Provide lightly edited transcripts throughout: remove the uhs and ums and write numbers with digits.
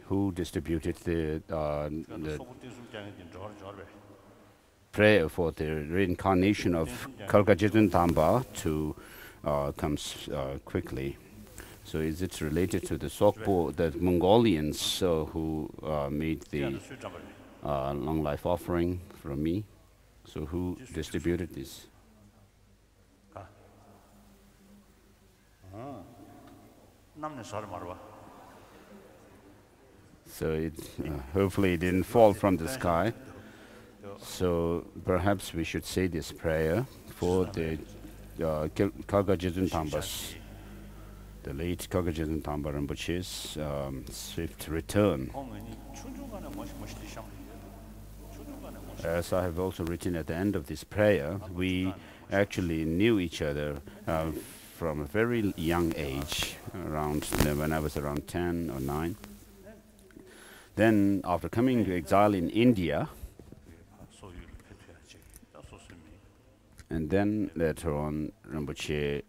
who distributed the prayer for the reincarnation of Kalkajitun Tamba to come quickly. So is it related to the Sokpo, the Mongolians who made the long life offering from me? So who distributed this? So it hopefully it didn't fall from the sky. So perhaps we should say this prayer for the Kalkajitun Tambas, the late Kalkajitun Tamba Rinpoche's swift return. As I have also written at the end of this prayer, we actually knew each other from a very young age, around when I was around 10 or 9. Then, after coming to exile in India, and then later on, Rinpoche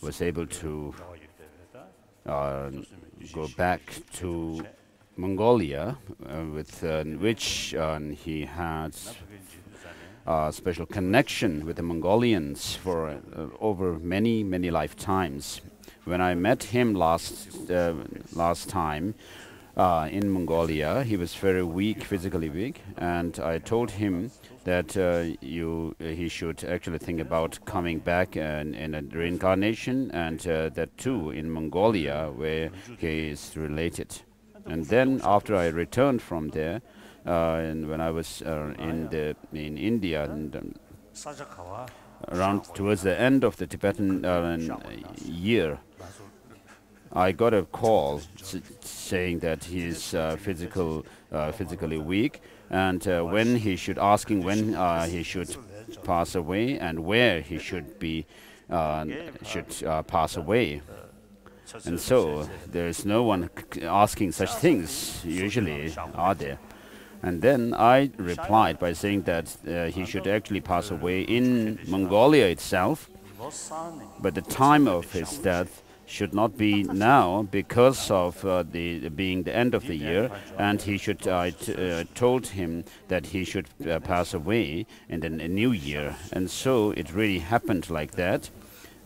was able to go back to Mongolia, with which he had a special connection with the Mongolians for over many lifetimes. When I met him last time in Mongolia, he was very weak, physically weak, and I told him that he should actually think about coming back in a reincarnation, and that too in Mongolia, where he is related. And then after I returned from there, and when I was in India, and around towards the end of the Tibetan year, I got a call saying that he is physically weak, and when he should he should pass away and where he should pass away. And so there is no one asking such things usually, are there? And then I replied by saying that he should actually pass away in Mongolia itself, but the time of his death should not be now because of being the end of the year, and he should. I told him that he should pass away in the new year, and so it really happened like that.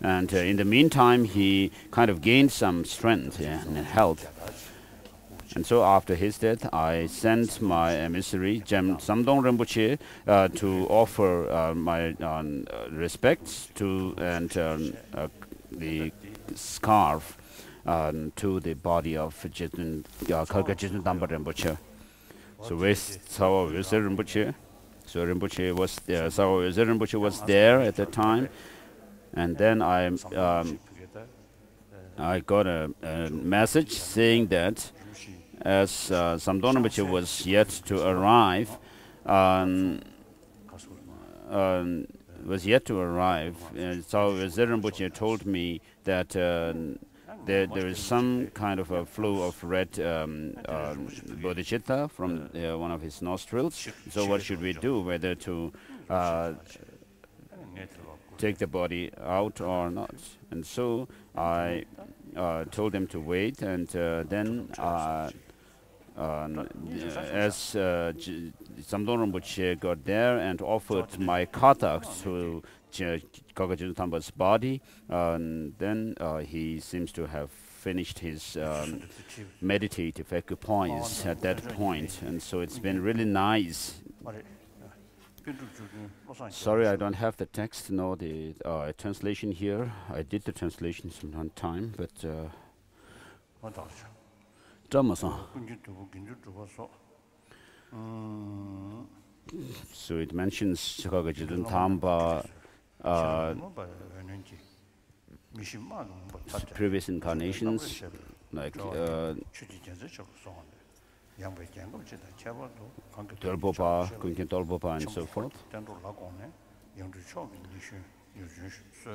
And in the meantime, he kind of gained some strength and health. And so after his death, I sent my emissary, Samdong Rinpoche, to offer my respects to and the scarf to the body of Kalkajitun Tamba Rinpoche. So where's Sawa Yose Rinpoche? So Rinpoche was there. Sawa Yose Rinpoche was there at the time. And then I got a message saying that as Samdong Rinpoche was yet to arrive, so Rinpoche told me that there is some kind of a flow of red bodhicitta from one of his nostrils. So what should we do? Whether to take the body out or not? And so I told them to wait, and then as Samdong Rinpoche got there and offered my kata to Kalkajitun Tamba's body, then he seems to have finished his meditative equipoise at that point, and so it's been really nice. Sorry, I don't have the text nor the translation here. I did the translation some time, but so it mentions Kalkajitun Tamba previous incarnations, like Dolbopa, Kunkin Dolbopa, and so forth.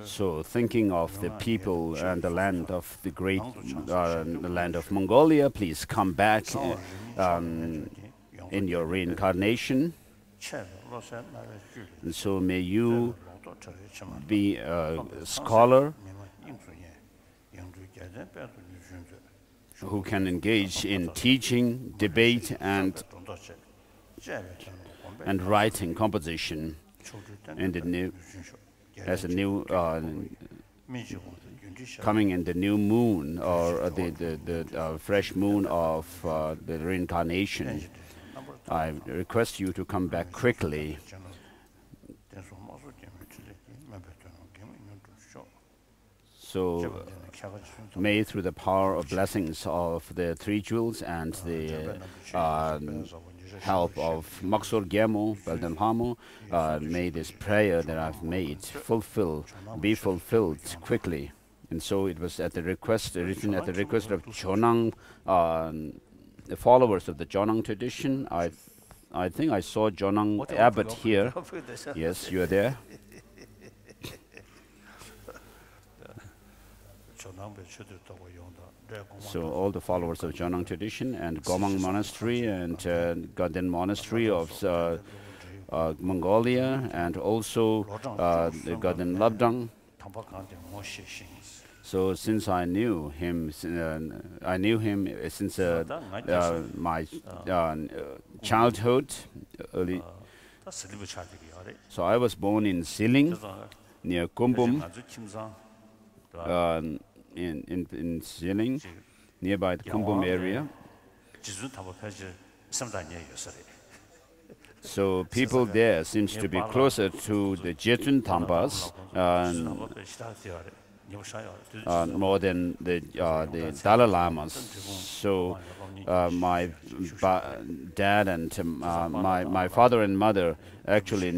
So, thinking of the people and the land of the great, the land of Mongolia, please come back in your reincarnation. And so, may you be a scholar who can engage in teaching, debate, and writing composition in the new, as a new coming in the new moon, or the fresh moon of the reincarnation. I request you to come back quickly. So may, through the power of blessings of the three jewels and the help of Maksor Gyamo, Beldam Hamo, may this prayer that I've made be fulfilled quickly. And so it was at the request, written at the request of Chonang, the followers of the Jonang tradition. I think I saw Jonang Abbot here. Yes, you are there. So all the followers of Jonang tradition and Gomang Monastery and Gaden Monastery of Mongolia, and also the Gaden Labdang. So since I knew him since my childhood, early. So I was born in Siling, near Kumbum, in Siling, nearby the Kumbum area. So people there seems to be closer to the Jetun Thambas more than the Dalai Lamas. So my dad and my father and mother actually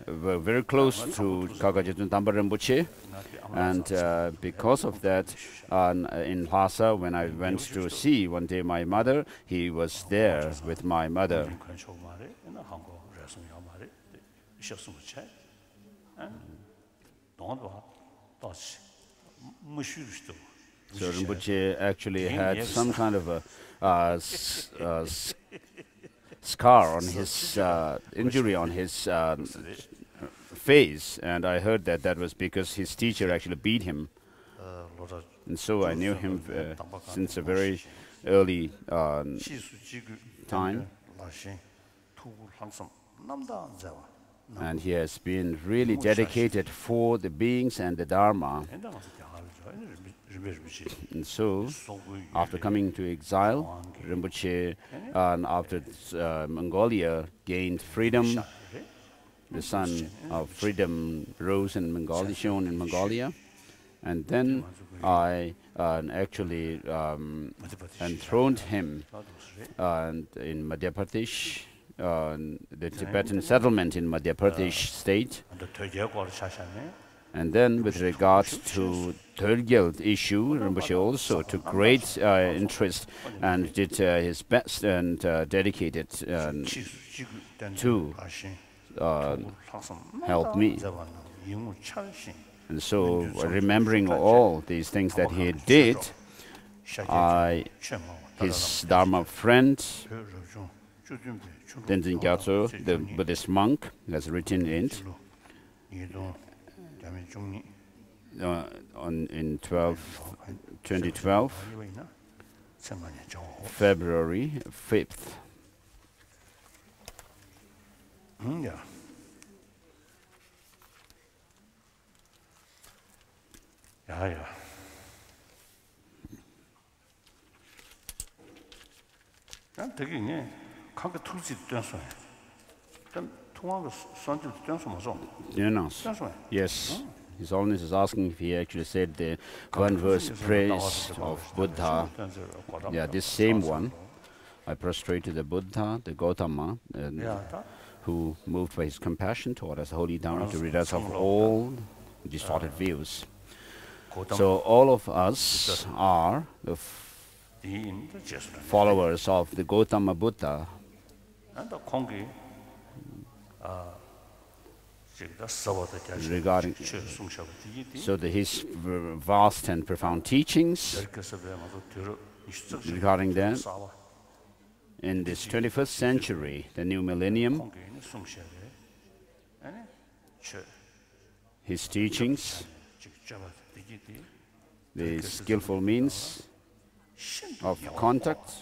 were very close to Kaka Jetun Thamba Rinpoche. And because of that, in Lhasa, when I went to see one day my mother, he was there with my mother. So Rinpoche actually had some kind of a scar on his injury on his face, and I heard that was because his teacher actually beat him. And so I knew him since a very early time. And he has been really dedicated for the beings and the Dharma. And so, after coming to exile, Rinpoche, after Mongolia gained freedom, the sun of freedom rose in Mongolia, shone in Mongolia. And then I actually enthroned him in Madhya Pradesh, the Tibetan settlement in Madhya Pradesh state. And then with regard to third-guild issue, Rinpoche also took great interest and did his best and dedicated to help me. And so, remembering all these things that he did, his Dharma friend, Tenzin Gyatso, the Buddhist monk, has written it in 2012, February 5th. Yes. His Holiness is asking if he actually said the one verse praise of Buddha. Yeah, this same one. I prostrate to the Buddha, the Gautama, who, moved by his compassion, taught us holy Dharma to rid us of all distorted views. So all of us are the followers of the Gautama Buddha. Regarding his vast and profound teachings regarding that, in this 21st century, the new millennium, his teachings The skillful means of contact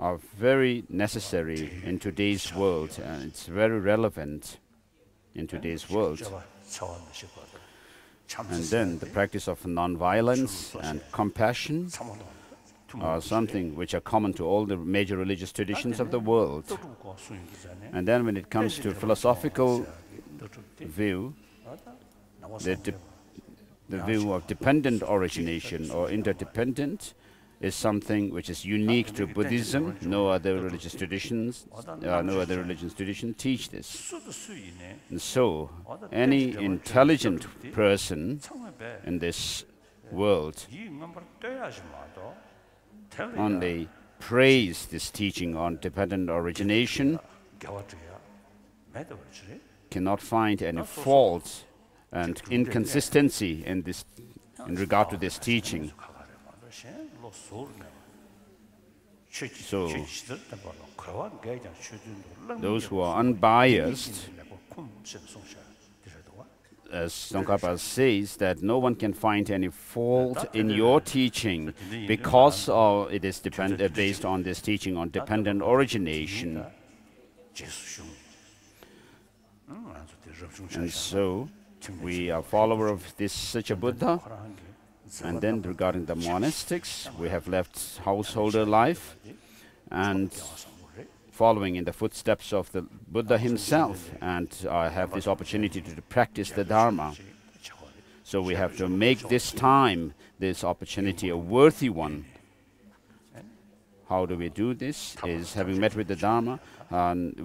are very necessary in today's world, and it's very relevant in today's world. And then the practice of non-violence and compassion are something which are common to all the major religious traditions of the world. And then when it comes to philosophical view, the view of dependent origination or interdependent is something which is unique to Buddhism. No other religious traditions, no other religious tradition teach this. And so, any intelligent person in this world only praise this teaching on dependent origination, cannot find any fault and inconsistency in regard to this teaching. So, those who are unbiased, as Tsongkhapa says, that no one can find any fault in your teaching because it is based on this teaching on dependent origination. And so, we are followers of this such a Buddha. And then regarding the monastics, we have left householder life and following in the footsteps of the Buddha himself, and have this opportunity to practice the Dharma. So we have to make this time, this opportunity, a worthy one. How do we do this? Is having met with the Dharma, and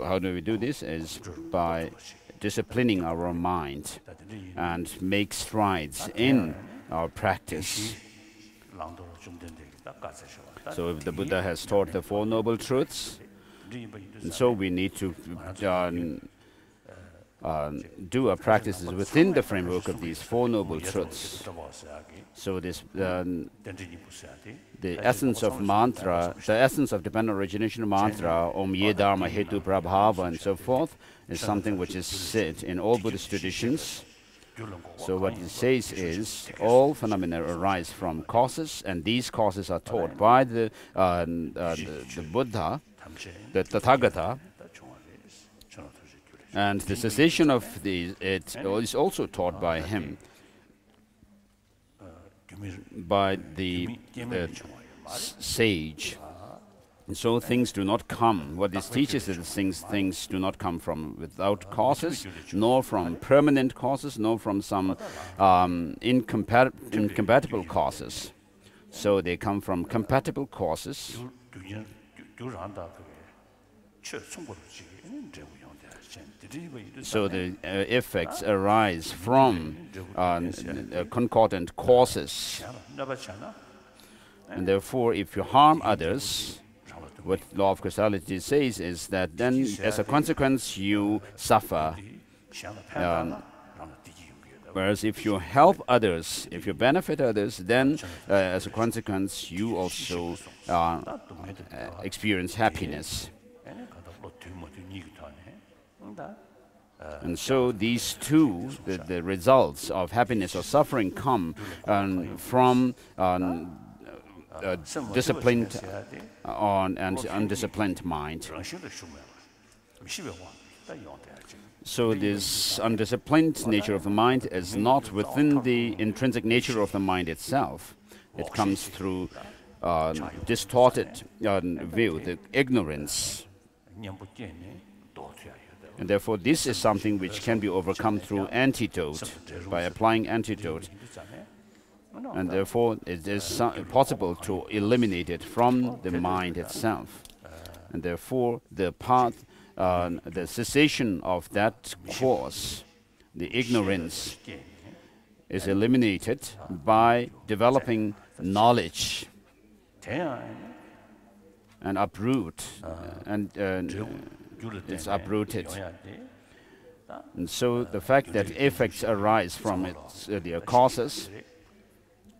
how do we do this? Is by disciplining our mind and make strides in our practice. So if the Buddha has taught the Four Noble Truths, and so we need to do our practices within the framework of these Four Noble Truths. So this, the essence of mantra, the essence of dependent origination mantra, Om Ye Dharma Hetu Prabhava and so forth, is something which is said in all Buddhist traditions. So what it says is, all phenomena arise from causes, and these causes are taught by the Buddha, the Tathagata, and the cessation of it is also taught by him, by the sage. And so things do not come. What this teaches is things do not come from without causes, nor from permanent causes, nor from some incompatible causes. So they come from compatible causes. So the effects arise from concordant causes. And therefore, if you harm others, what law of causality says is that then, as a consequence, you suffer. Whereas if you help others, if you benefit others, then as a consequence, you also experience happiness. And so these two, the results of happiness or suffering, come from disciplined and undisciplined mind. So this undisciplined nature of the mind is not within the intrinsic nature of the mind itself. It comes through distorted view, the ignorance. And therefore this is something which can be overcome through antidote, by applying antidote. And therefore it is possible to eliminate it from the mind itself. And therefore the path, the cessation of that cause, the ignorance, is eliminated by developing knowledge and uproot, and it's uprooted. And so the fact that effects arise from its their causes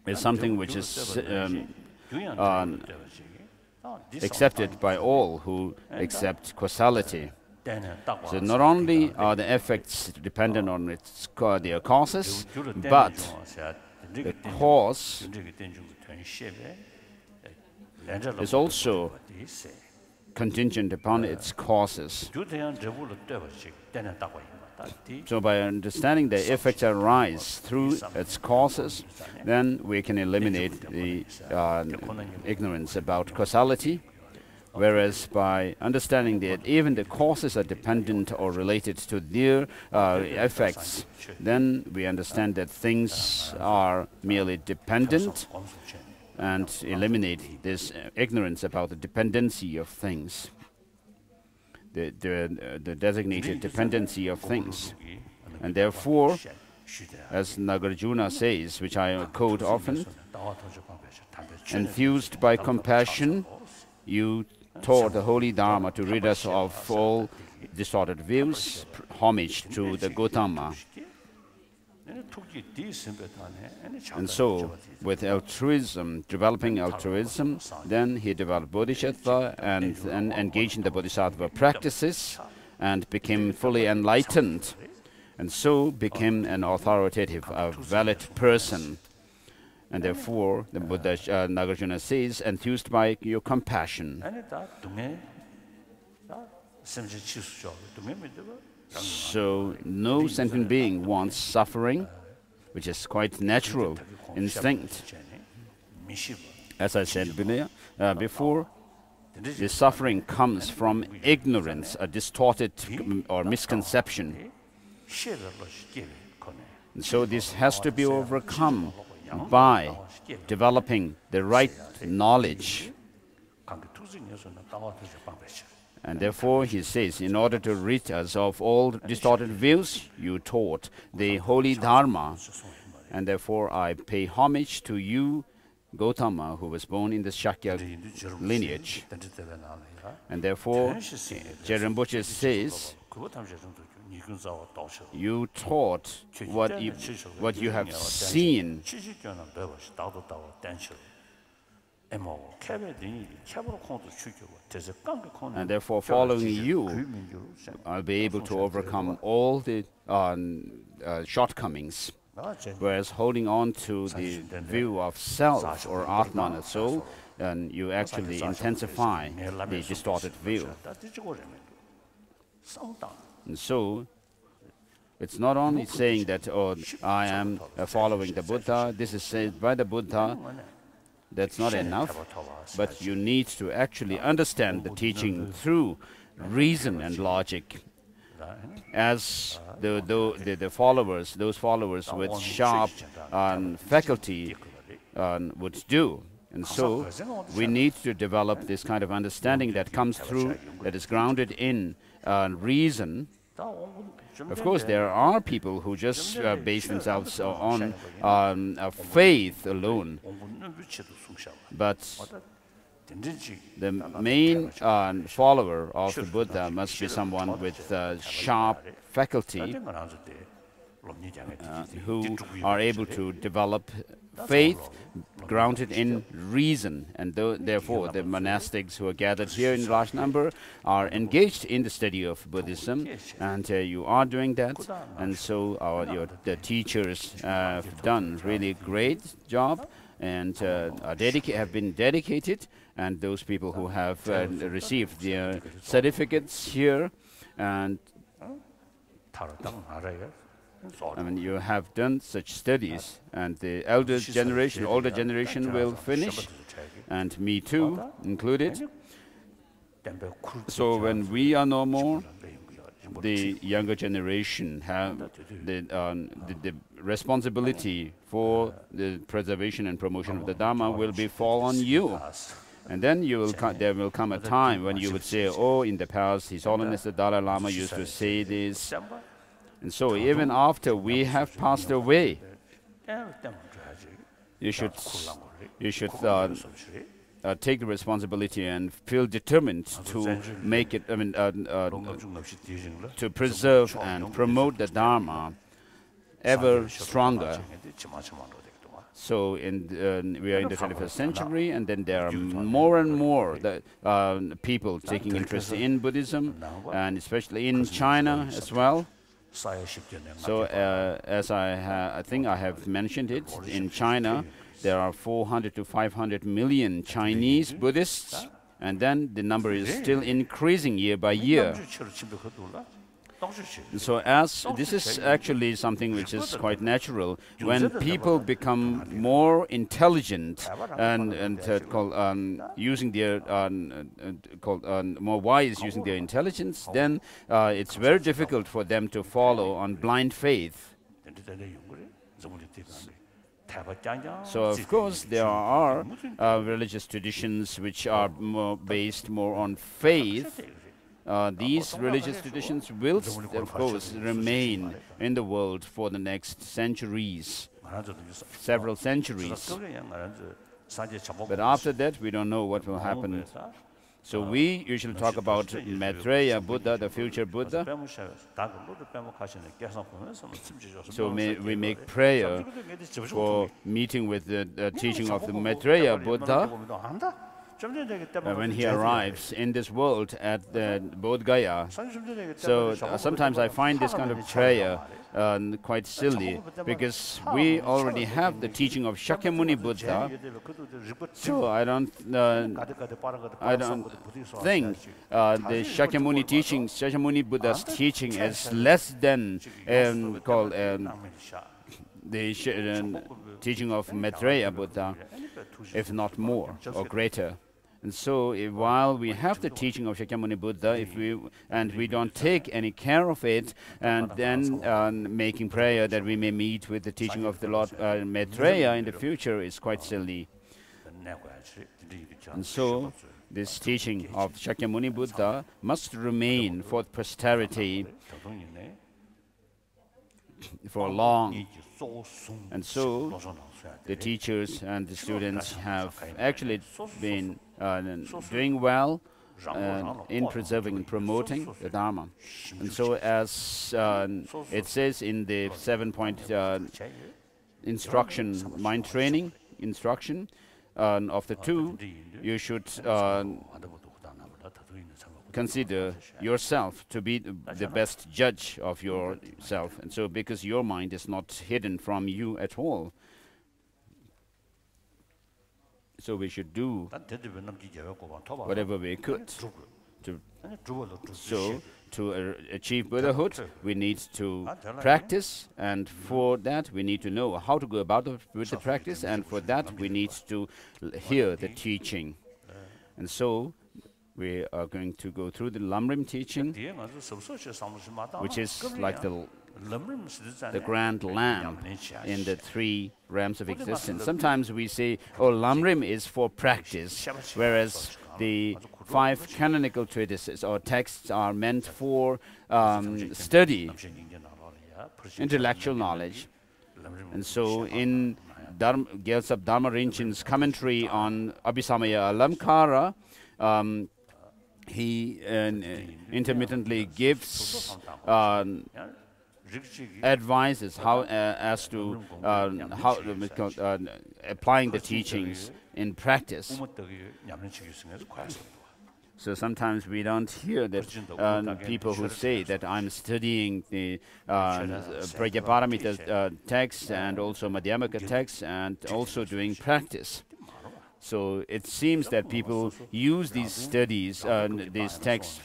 is something which is accepted by all who accept causality. So not only are the effects dependent on their causes, but the cause is also contingent upon its causes. So by understanding the effects arise through its causes, then we can eliminate the ignorance about causality. Whereas by understanding that even the causes are dependent or related to their effects, then we understand that things are merely dependent and eliminate this ignorance about the dependency of things, the designated dependency of things. And therefore, as Nagarjuna says, which I quote often, enthused by compassion, you taught the holy Dharma to rid us of all distorted views, homage to the Gautama. And so, with altruism, developing altruism, then he developed bodhisattva and engaged in the bodhisattva practices and became fully enlightened, and so became an authoritative, a valid person. And therefore, the Buddha, Nagarjuna says, enthused by your compassion. So, no sentient being wants suffering, which is quite natural instinct. As I said before, the suffering comes from ignorance, a distorted or misconception. And so this has to be overcome by developing the right knowledge. And therefore, he says, in order to rid us of all distorted views, you taught the holy Dharma. And therefore, I pay homage to you, Gautama, who was born in the Shakya lineage. And therefore, Rinpoche says, you taught what you have seen. And therefore, following you, I'll be able to overcome all the shortcomings. Whereas holding on to the view of self or Atman, the soul, and you actually intensify the distorted view. And so, it's not only saying that, oh, I am following the Buddha, this is said by the Buddha. That's not enough, but you need to actually understand the teaching through reason and logic, as the followers, those followers with sharp faculty would do. And so we need to develop this kind of understanding that comes through, that is grounded in reason. Of course, there are people who just base themselves on faith alone. But the main follower of the Buddha must be someone with sharp faculty who are able to develop faith grounded in reason, and therefore the monastics who are gathered here in large number are engaged in the study of Buddhism, and you are doing that, and so the teachers have done really great job and have been dedicated, and those people who have received their certificates here, and I mean, you have done such studies, and the older generation will finish, and me too included. So when we are no more, the younger generation have the responsibility for the preservation and promotion of the Dharma will fall on you. And then there will come a time when you would say, oh, in the past, His Holiness the Dalai Lama used to say this. And so even after we have passed away, you should take the responsibility and feel determined to make it, to preserve and promote the Dharma ever stronger. So we are in the 21st century, and then there are more and more people taking interest in Buddhism, and especially in China as well. So, as I think I have mentioned it, in China, there are 400 to 500 million Chinese Buddhists, and then the number is still increasing year by year. So as this is actually something which is quite natural, when people become more intelligent and using their more wise using their intelligence, then it's very difficult for them to follow on blind faith. So of course there are religious traditions which are based more on faith. These religious traditions will, of course, remain in the world for the next centuries, several centuries. But after that, we don't know what will happen. So we usually talk about Maitreya Buddha, the future Buddha. So we make prayer for meeting with the teaching of the Maitreya Buddha. When he arrives in this world at the Bodh Gaya. So sometimes I find this kind of prayer quite silly, because we already have the teaching of Shakyamuni Buddha. So I don't think the Shakyamuni teaching, Shakyamuni Buddha's teaching is less than the teaching of Maitreya Buddha, if not more or greater. And so, while we have the teaching of Shakyamuni Buddha, we don't take any care of it, and then making prayer that we may meet with the teaching of the Lord Maitreya in the future is quite silly. And so, this teaching of Shakyamuni Buddha must remain for posterity for long. And so, the teachers and the students have actually been doing well in preserving and promoting the Dharma. And so, as it says in the 7-point instruction, mind training instruction, of the two, you should consider yourself to be the best judge of yourself. And so, because your mind is not hidden from you at all, so we should do whatever we could. To achieve Buddhahood, we need to practice, and for that we need to know how to go about with the practice, and for that we need to hear the teaching. And so we are going to go through the Lam Rim teaching, which is like the grand lamp in the 3 realms of existence. Sometimes we say, oh, Lam Rim is for practice, whereas the 5 canonical treatises or texts are meant for study, intellectual knowledge. And so in Gyaltsab Dharma Rinpoche's commentary on Abhisamaya Alamkara, he intermittently gives advices as to applying the teachings in practice. So sometimes we don't hear that people who say that I'm studying the Prajnaparamita text and also Madhyamaka text and also doing practice. So it seems that people use these studies, these texts,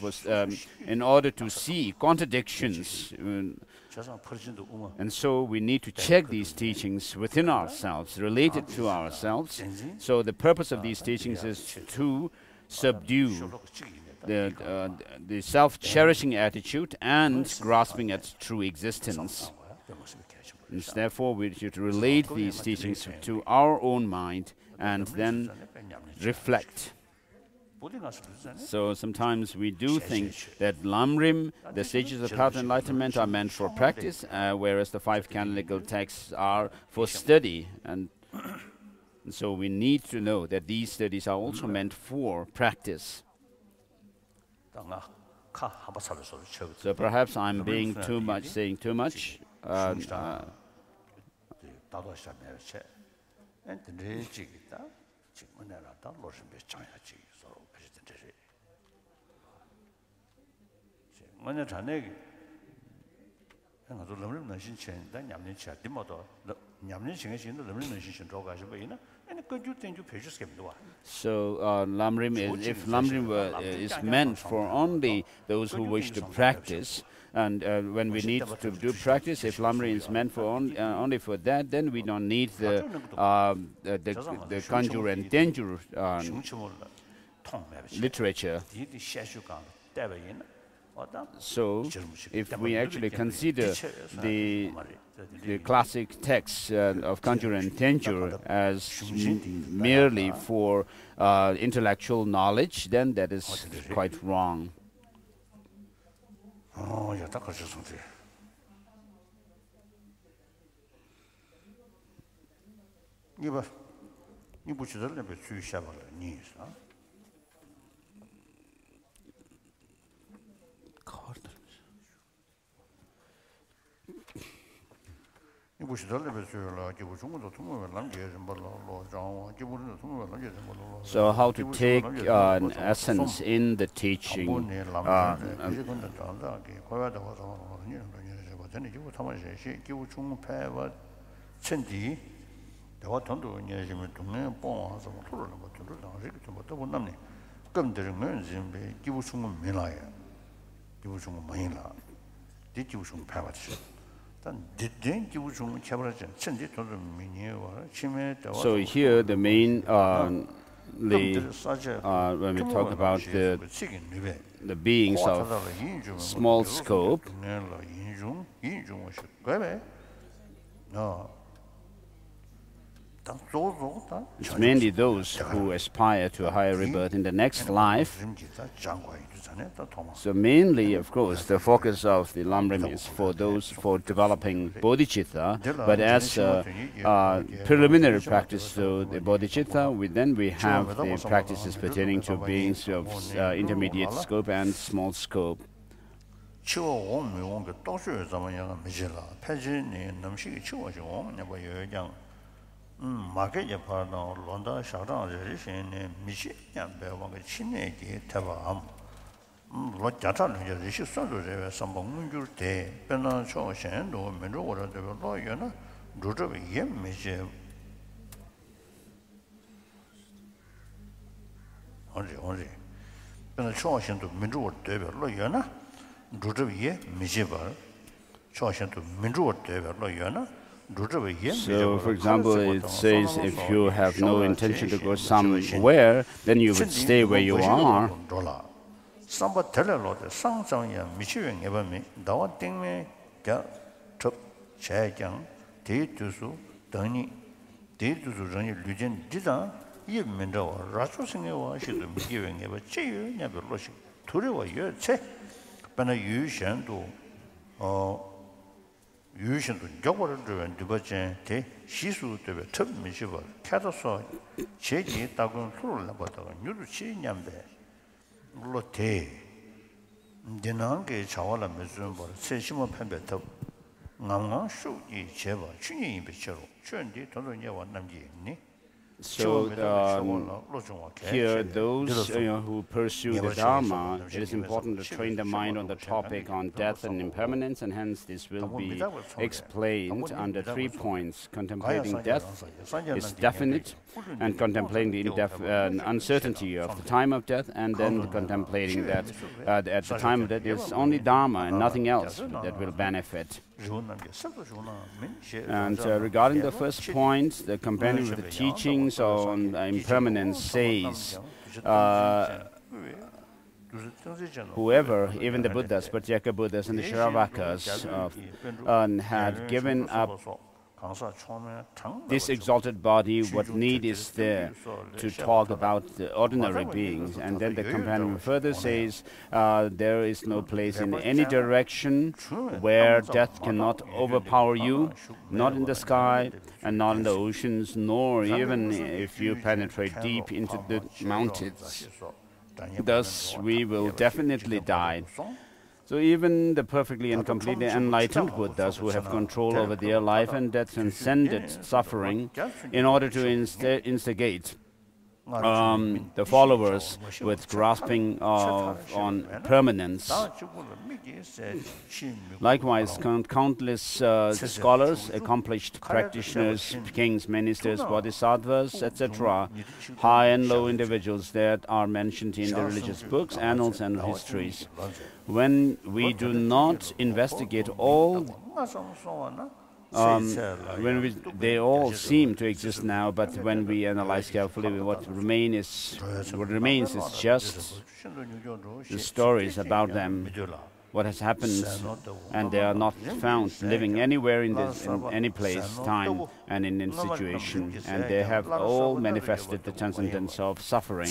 in order to see contradictions. And so we need to check these teachings within ourselves, related to ourselves. So the purpose of these teachings is to subdue the self-cherishing attitude and grasping at true existence. And therefore, we should relate these teachings to our own mind and then reflect. So sometimes we do think that Lam Rim, the stages of path enlightenment, are meant for practice, whereas the 5 canonical texts are for study. And so we need to know that these studies are also meant for practice. So perhaps I'm being too much, saying too much. So Lam Rim is, if Lam Rim is meant for only those who wish to practice, and when we need to do practice, if Lam Rim is meant for only for that, then we don't need the conjure and danger literature. So, if we actually consider the classic texts of Conjure and Tenjure as merely for intellectual knowledge, then that is quite wrong. So how to take an essence in the teaching? So here the main, when we talk about the beings of small scope, it's mainly those who aspire to a higher rebirth in the next life. So mainly, of course, the focus of the Lam Rim is for those for developing bodhicitta, but as preliminary practice to the bodhicitta, we have the practices pertaining to beings of intermediate scope and small scope. So, for example, it says if you have no intention to go somewhere, then you would stay where you are. So here, those who pursue the Dharma, it is important to train the mind on the topic on death and impermanence, and hence this will be explained under 3 points. Contemplating death is definite, and contemplating the uncertainty of the time of death, and then contemplating that at the time of death is only Dharma and nothing else that will benefit. And regarding the first point, the companion with the teachings on impermanence says, whoever, even the Buddhas, Pratyeka Buddhas and the Shravakas, had given up this exalted body, what need is there to talk about the ordinary beings? And then the companion further says, there is no place in any direction where death cannot overpower you, not in the sky and not in the oceans, nor even if you penetrate deep into the mountains. Thus, we will definitely die. So even the perfectly and completely enlightened Buddhas who have control over their life and death transcended suffering in order to instigate the followers with grasping on permanence. Likewise, countless scholars, accomplished practitioners, kings, ministers, bodhisattvas, etc., high and low individuals that are mentioned in the religious books, annals, and histories. When we do not investigate all, they all seem to exist now, but when we analyze carefully, what remains is just the stories about them, what has happened, and they are not found living anywhere in any place, time, and in any situation, and they have all manifested the transcendence of suffering.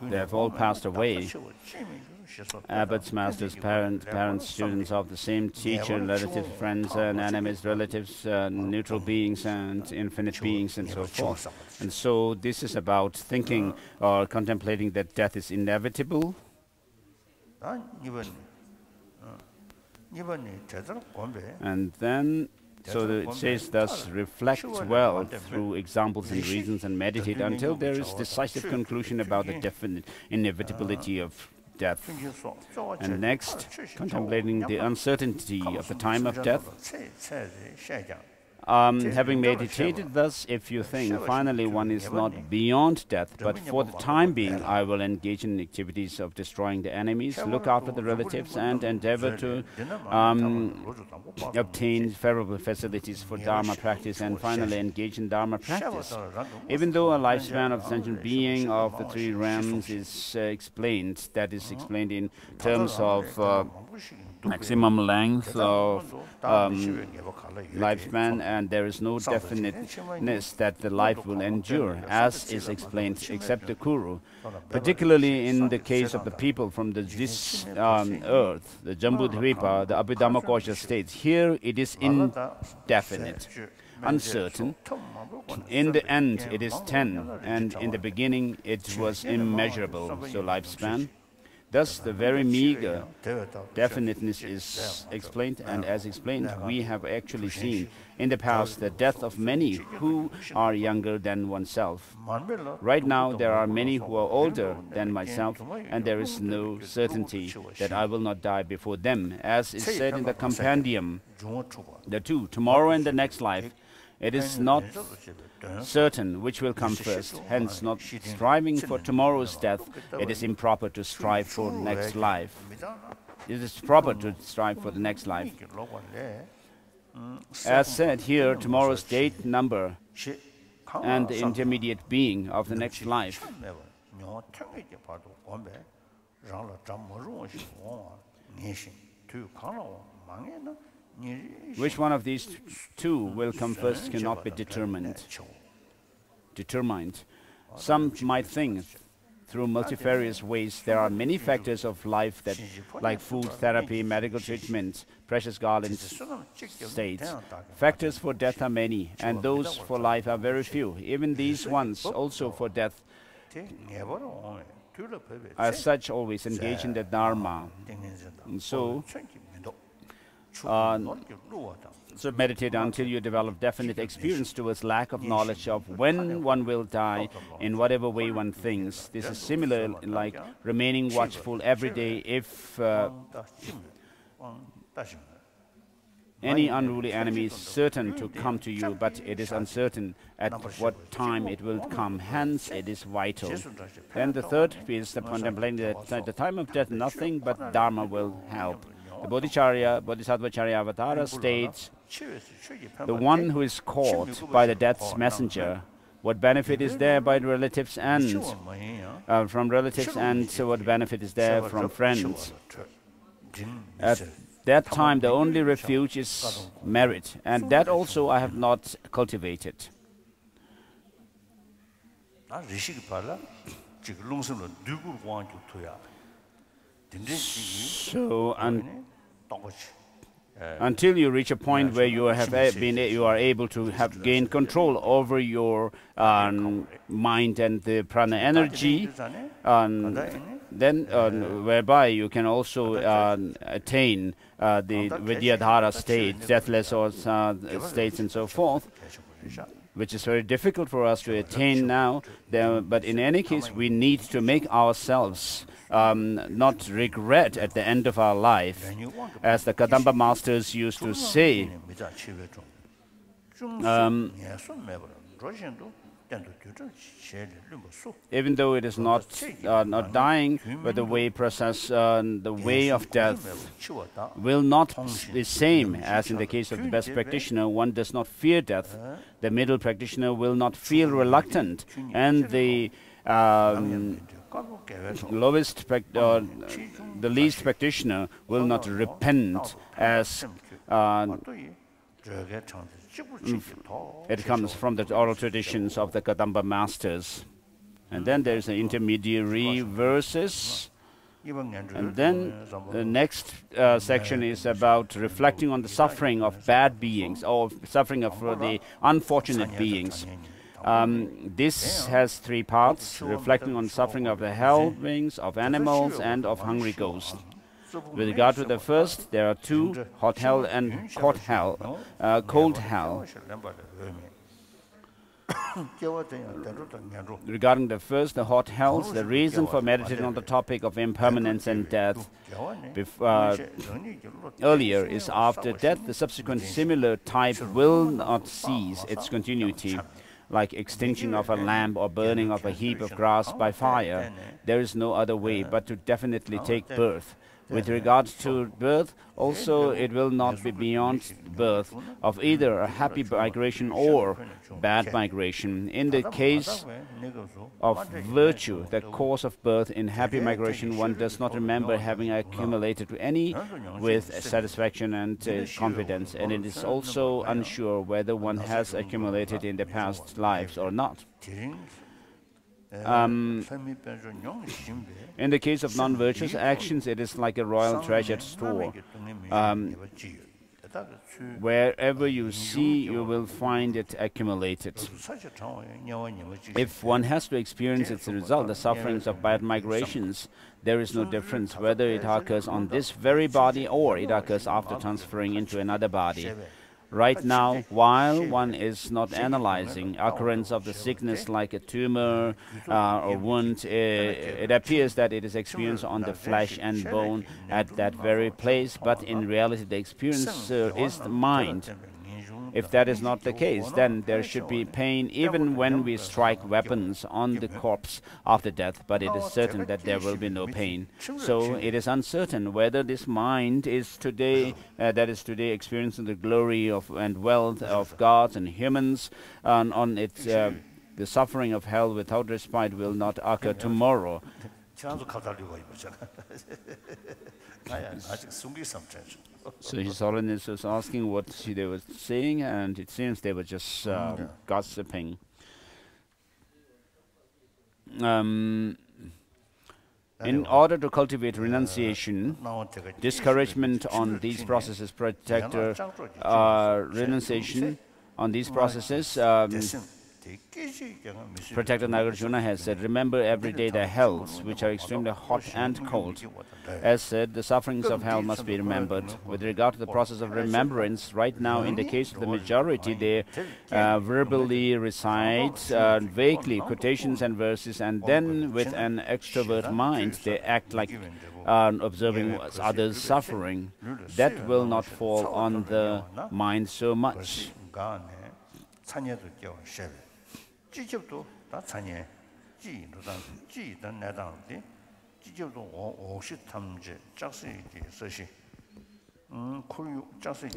They have all passed away. Abbots, masters, parents, students of the same teacher, relatives, friends, and enemies, relatives, neutral beings, and infinite beings, and so forth. And so this is about thinking or contemplating that death is inevitable. And then so it says, thus reflect well through examples and reasons and meditate until there is decisive conclusion about the definite inevitability of death. And next, contemplating the uncertainty of the time of death. Having meditated thus, if you think finally one is not beyond death, but for the time being I will engage in activities of destroying the enemies, look after the relatives, and endeavor to obtain favorable facilities for Dharma practice, and finally engage in Dharma practice. Even though a lifespan of sentient being of the three realms is explained, that is explained in terms of maximum length of lifespan, and there is no definiteness that the life will endure, as is explained, except the Kuru. Particularly in the case of the people from this earth, the Jambudvipa, the Abhidhammakosha states, here it is indefinite, uncertain. In the end it is 10, and in the beginning it was immeasurable, so lifespan. Thus, the very meager definiteness is explained, and as explained, we have actually seen in the past the death of many who are younger than oneself. Right now, there are many who are older than myself, and there is no certainty that I will not die before them. As is said in the compendium, the two, tomorrow and the next life, it is not certain which will come first, hence not striving for tomorrow's death, it is improper to strive for next life. It is proper to strive for the next life. As said here, tomorrow's date, number, and the intermediate being of the next life. Which one of these two will come first cannot be determined. Some might think through multifarious ways there are many factors of life that, like food, therapy, medical treatment, precious garlands states. Factors for death are many, and those for life are very few. Even these ones also for death, as such, always engage in the Dharma. And so meditate until you develop definite experience towards lack of knowledge of when one will die, in whatever way one thinks. This is similar, like remaining watchful every day if any unruly enemy is certain to come to you, but it is uncertain at what time it will come, hence it is vital. Then the third is the contemplating that at the time of death nothing but Dharma will help. The Bodhisattvacharya Avatara states, the one who is caught by the death's messenger, what benefit is there by the relatives and from relatives, and what benefit is there from friends? At that time the only refuge is merit, and that also I have not cultivated. So until you reach a point where you are able to have gained control over your mind and the prana energy, then whereby you can also attain the Vidyadhara state, deathless or states and so forth, which is very difficult for us to attain now. But in any case, we need to make ourselves not regret at the end of our life. As the Kadamba masters used to say, even though it is not dying, but the way process, the way of death will not be the same as in the case of the best practitioner. One does not fear death. The middle practitioner will not feel reluctant, and the the least practitioner will not repent as it comes from the oral traditions of the Kadamba masters. And then there is the intermediary verses. And then the next section is about reflecting on the suffering of bad beings, or suffering of the unfortunate beings. This has three parts: reflecting on suffering of the hell beings, of animals, and of hungry ghosts. With regard to the first, there are two: hot hell and cold hell. Regarding the first, the hot hells, the reason for meditating on the topic of impermanence and death earlier is after death, the subsequent similar type will not cease its continuity, like extinction of a lamp or burning of a heap of grass by fire. There is no other way but to definitely take birth. With regard to birth, also it will not be beyond birth of either a happy migration or bad migration. In the case of virtue, the cause of birth in happy migration, one does not remember having accumulated any with satisfaction and confidence, and it is also unsure whether one has accumulated in the past lives or not. In the case of non-virtuous actions, it is like a royal treasure store. Wherever you see, you will find it accumulated. If one has to experience its result, the sufferings of bad migrations, there is no difference whether it occurs on this very body or it occurs after transferring into another body. Right now, while one is not analyzing occurrence of the sickness like a tumor or wound, it appears that it is experienced on the flesh and bone at that very place, but in reality the experience is the mind. If that is not the case, then there should be pain even when we strike weapons on the corpse after death, but it is certain that there will be no pain. So it is uncertain whether this mind is today, that is today experiencing the glory of and wealth of gods and humans, on its the suffering of hell without respite will not occur tomorrow. So His Holiness was asking what they were saying, and it seems they were just gossiping. In order to cultivate renunciation, discouragement on these processes, renunciation on these processes, Protector Nagarjuna has said, remember every day the hells, which are extremely hot and cold. As said, the sufferings of hell must be remembered. With regard to the process of remembrance, right now, in the case of the majority, they verbally recite vaguely quotations and verses, and then with an extrovert mind, they act like observing others suffering. That will not fall on the mind so much.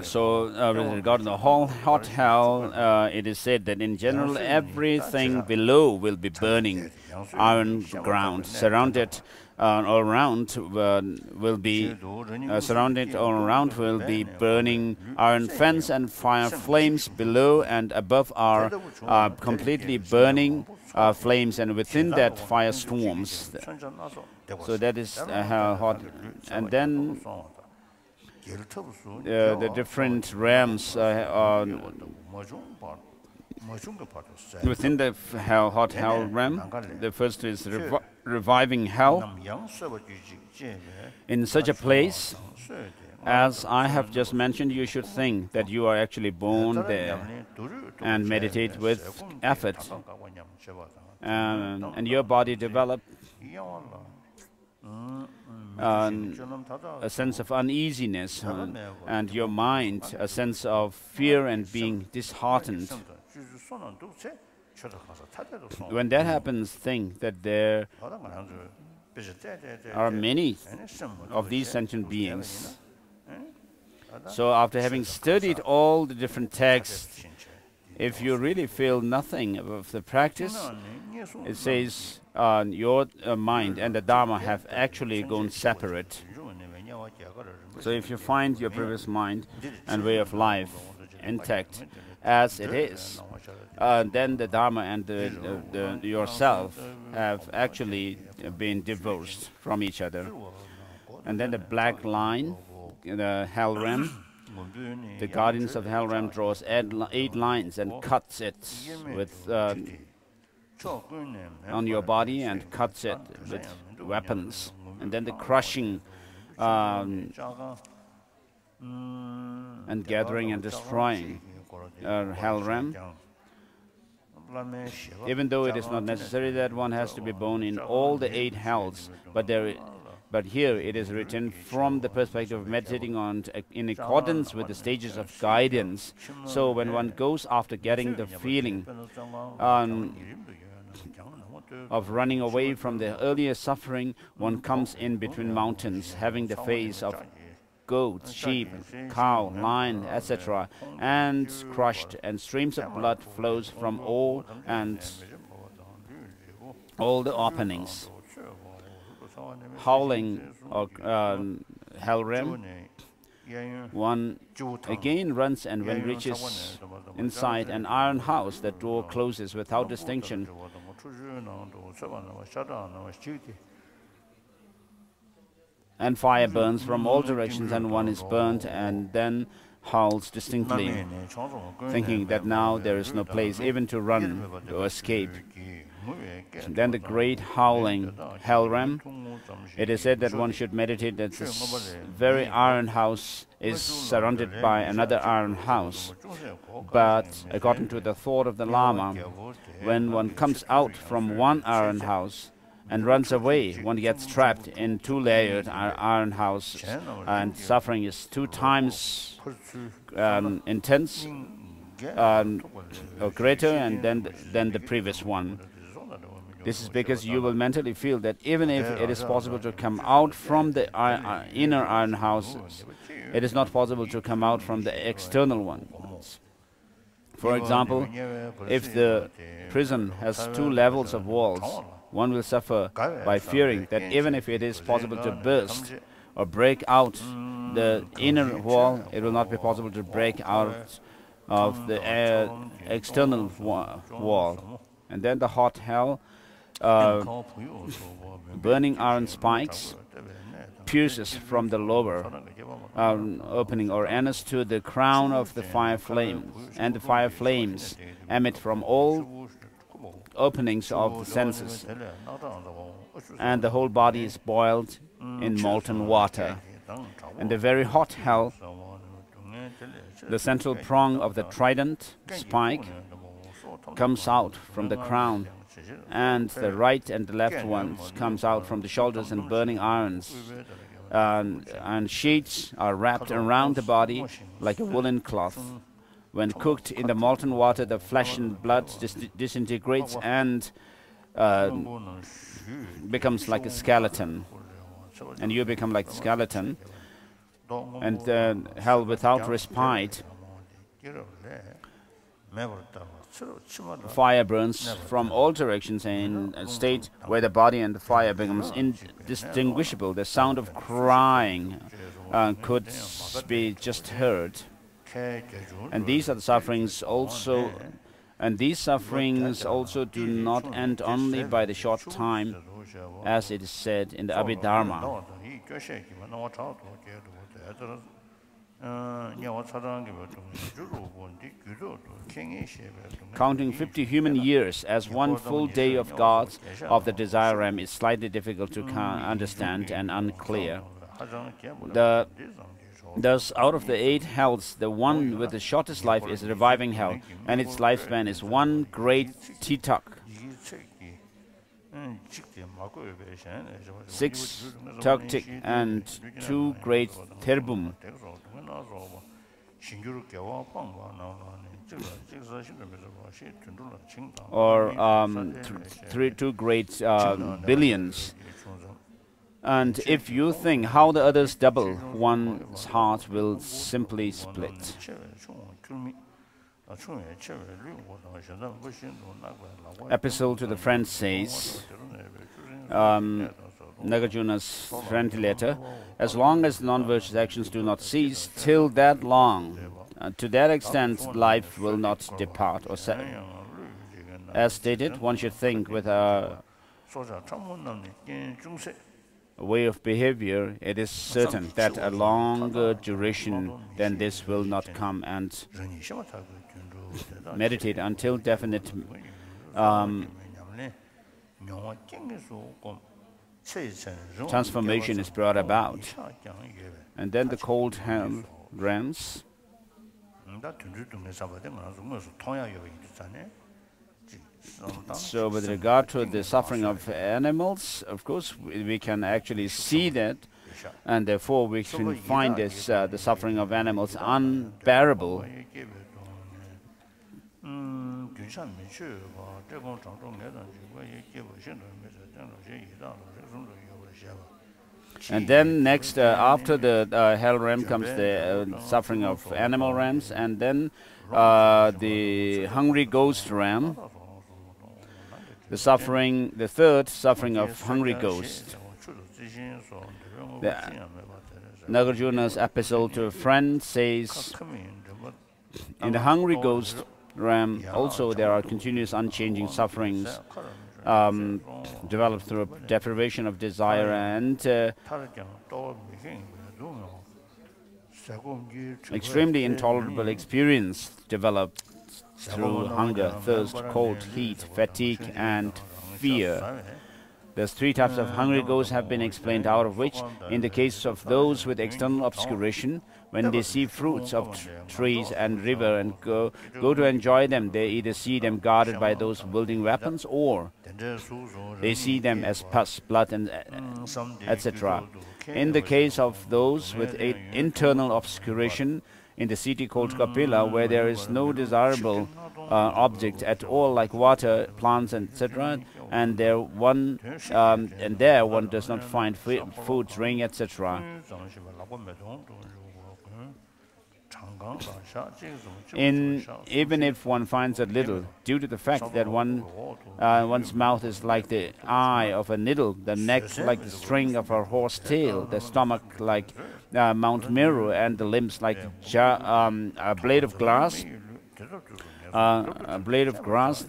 So, with regard to the whole hot hell, it is said that in general everything below will be burning iron ground, surrounded all around will be burning iron fence, and fire flames below and above are completely burning flames, and within that fire storms. So that is how hot. And then the different realms Within the hot hell realm, the first is reviving hell. In such a place, as I have just mentioned, you should think that you are actually born there and meditate with effort, and your body develop a sense of uneasiness, and your mind a sense of fear and being disheartened. When that happens, think that there are many of these sentient beings. So after having studied all the different texts, if you really feel nothing of the practice, it says your mind and the Dharma have actually gone separate. So if you find your previous mind and way of life intact as it is, then the Dharma and yourself have actually been divorced from each other. And then the black line, the hell realm, the guardians of the hell realm draws 8 lines and cuts it with on your body and cuts it with weapons. And then the crushing and gathering and destroying hell realm. Even though it is not necessary that one has to be born in all the 8 hells, but here it is written from the perspective of meditating on in accordance with the stages of guidance. So when one goes after getting the feeling of running away from the earlier suffering, one comes in between mountains, having the face of goat, sheep, cow, lion, etc., and crushed, and streams of blood flows from all the openings. Howling or hell realm, one again runs, and when reaches inside an iron house, the door closes without distinction. And fire burns from all directions, and one is burnt and then howls distinctly, thinking that now there is no place even to run, to escape. And then the great howling hell realm, it is said that one should meditate that this very iron house is surrounded by another iron house. But according to the thought of the Lama, when one comes out from one iron house and runs away, one gets trapped in 2-layered iron house, and suffering is 2 times intense or greater than the previous one. This is because you will mentally feel that even if it is possible to come out from the inner iron houses, it is not possible to come out from the external ones. For example, if the prison has 2 levels of walls, one will suffer by fearing that even if it is possible to burst or break out the inner wall, it will not be possible to break out of the external wall. And then the hot hell, burning iron spikes, pierces from the lower opening or anus to the crown of the fire flames, and the fire flames emit from all openings of the senses, and the whole body is boiled in molten water. And the very hot hell, the central prong of the trident spike comes out from the crown, and the right and the left ones comes out from the shoulders, and burning irons and sheets are wrapped around the body like a woolen cloth. When cooked in the molten water, the flesh and blood disintegrates and becomes like a skeleton, and you become like a skeleton. And hell without respite, fire burns from all directions in a state where the body and the fire becomes indistinguishable. The sound of crying could be just heard. And these are the sufferings also, and these sufferings also do not end only by the short time, as it is said in the Abhidharma. Counting 50 human years as one full day of gods of the desire realm is slightly difficult to understand and unclear. Thus, out of the 8 hells, the one with the shortest life is reviving hell, and its lifespan is one great titak. 6 tuktik and 2 great therbum. Or 2 great billions. And if you think how the others double, one's heart will simply split. Epistle to the friend says, Nagarjuna's friendly letter, as long as non-virtuous actions do not cease, till that long, to that extent, life will not depart. Or as stated, one should think with a way of behavior, it is certain that a longer duration than this will not come, and meditate until definite transformation is brought about. And then the cold hell realms. So with regard to the suffering of animals, of course, we can actually see that, and therefore we can find this, the suffering of animals unbearable. And then next, after the hell realm comes the suffering of animal realms, and then the hungry ghost realm. The third suffering of hungry ghost. Nagarjuna's epistle to a friend says, in the hungry ghost realm also there are continuous unchanging sufferings developed through deprivation of desire, and extremely intolerable experience developed through hunger, thirst, cold, heat, fatigue, and fear. Thus 3 types of hungry ghosts have been explained, out of which, in the case of those with external obscuration, when they see fruits of trees and river and go to enjoy them, they either see them guarded by those wielding weapons, or they see them as pus, blood, and etc. In the case of those with internal obscuration, in the city called Kapila, where there is no desirable object at all, like water, plants, etc., and there one does not find food, drink, etc. Even if one finds a little, due to the fact that one's mouth is like the eye of a needle, the neck like the string of a horse tail, the stomach like Mount Meru, and the limbs like a blade of glass.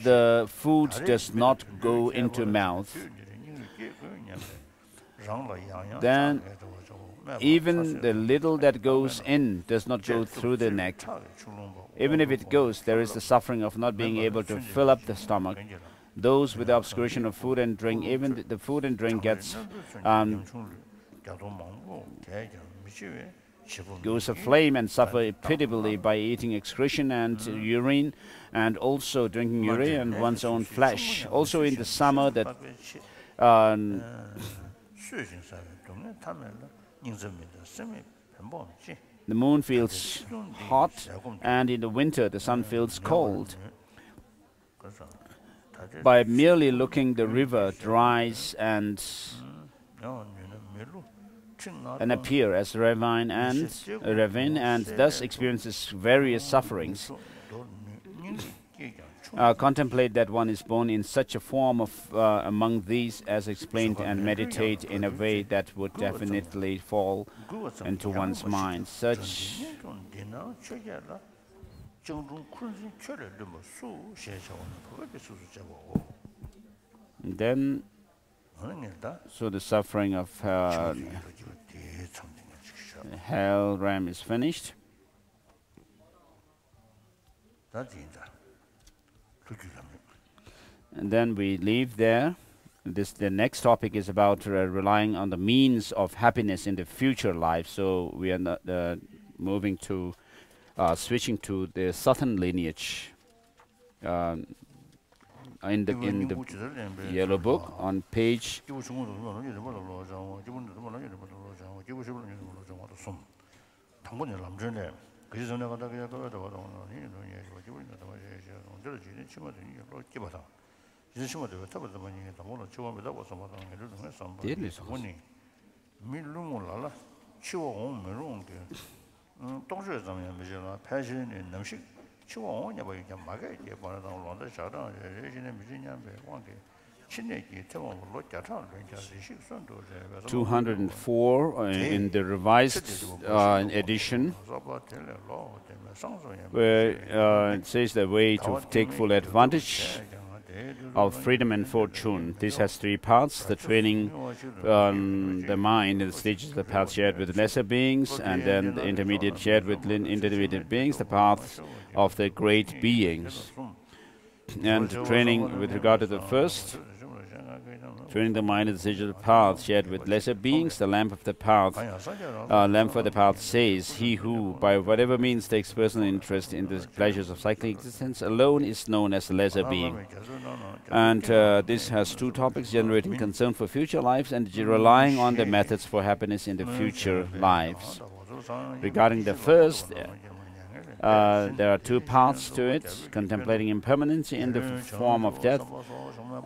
The food does not go into mouth. Then even the little that goes in does not go through the neck. Even if it goes, there is the suffering of not being able to fill up the stomach. Those with the obscuration of food and drink, even the food and drink goes aflame and suffer pitiably by eating excretion and urine, and also drinking urine and one's own flesh. Also in the summer, that the moon feels hot, and in the winter the sun feels cold. By merely looking, the river dries and appear as a ravine and thus experiences various sufferings. Contemplate that one is born in such a form of among these as explained, and meditate in a way that would definitely fall into one's mind. Such then, so the suffering of Hell Ram is finished. And then we leave there. The next topic is about relying on the means of happiness in the future life. So we are not, moving to switching to the southern lineage. In the yellow book on page 204 in the revised edition, where it says the way to take full advantage of freedom and fortune. This has three parts: the training the mind in the stages of the path shared with lesser beings, and then the intermediate shared with intermediate beings, the path of the great beings. And training with regard to the first, training the mind in the stage of the path shared with lesser beings, the lamp of the path, lamp for the path says, he who by whatever means takes personal interest in the pleasures of cyclic existence alone is known as a lesser being. And this has two topics: generating concern for future lives and relying on the methods for happiness in the future lives. Regarding the first, there are two parts to it: contemplating impermanency in the form of death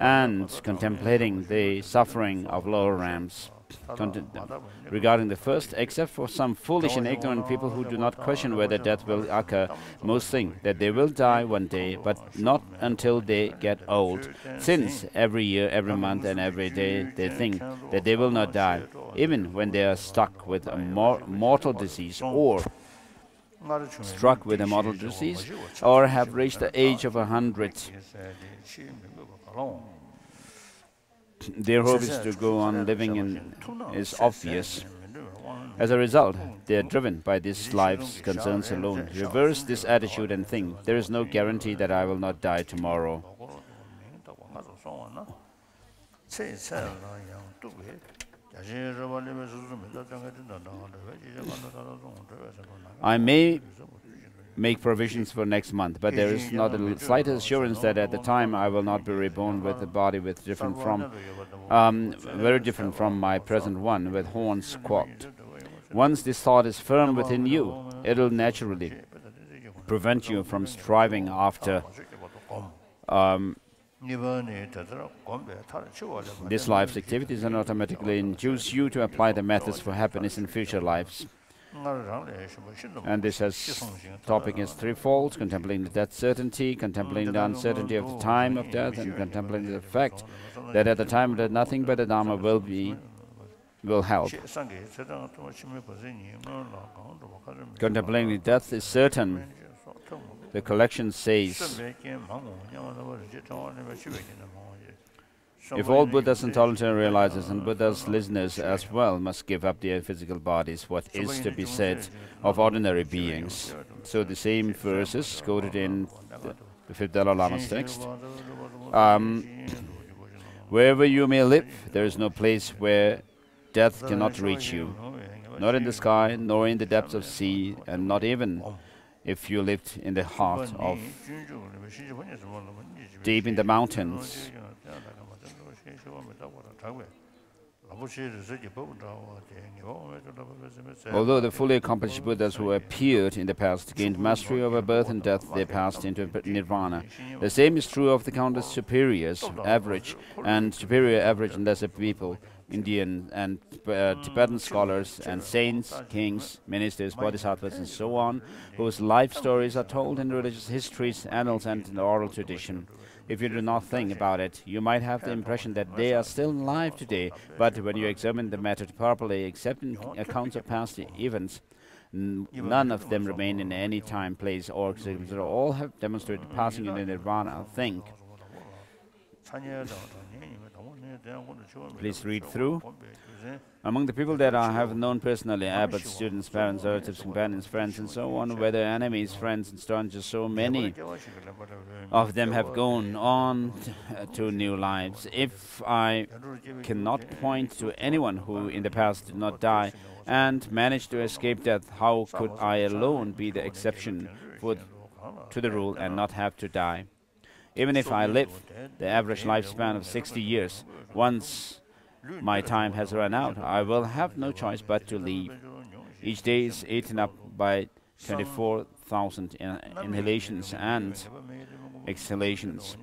and contemplating the suffering of lower realms. Regarding the first, except for some foolish and ignorant people who do not question whether death will occur, most think that they will die one day, but not until they get old, since every year, every month and every day they think that they will not die, even when they are stuck with a mortal disease or struck with a mortal disease, or have reached the age of 100. Their hope is to go on living is obvious. As a result, they are driven by this life's concerns alone. Reverse this attitude and think, there is no guarantee that I will not die tomorrow. I may make provisions for next month, but there is not the slightest assurance that at the time I will not be reborn with a body with very different from my present one, with horns quacked. Once this thought is firm within you, it will naturally prevent you from striving after this life's activities and automatically induce you to apply the methods for happiness in future lives. And this topic is threefold: contemplating the death certainty, contemplating the uncertainty of the time of death, and contemplating the fact that at the time of death nothing but the Dharma will help. Contemplating death is certain. The collection says, if all Buddhas and tolerant realizers and Buddha's listeners as well must give up their physical bodies, what is to be said of ordinary beings? So the same verses quoted in the fifth Dalai Lama's text. Wherever you may live, there is no place where death cannot reach you, not in the sky, nor in the depths of sea, and not even if you lived in the heart of deep in the mountains. Although the fully accomplished Buddhas who appeared in the past gained mastery over birth and death, they passed into nirvana. The same is true of the countless superiors, average, and lesser people, Indian and Tibetan scholars and saints, kings, ministers, bodhisattvas, and so on, whose life stories are told in religious histories, annals, and in the oral tradition. If you do not think about it, you might have the impression that they are still alive today, but when you examine the matter properly, accepting accounts of past events, none of them remain in any time, place, or circumstance. All have demonstrated passing into nirvana. Think. Please read through. Among the people that I have known personally, abbots, students, parents, relatives, companions, friends, and so on, whether enemies, friends, and strangers, so many of them have gone on to new lives. If I cannot point to anyone who in the past did not die and managed to escape death, how could I alone be the exception to the rule and not have to die? Even if I live the average lifespan of 60 years, once my time has run out, I will have no choice but to leave. Each day is eaten up by 24,000 inhalations and exhalations.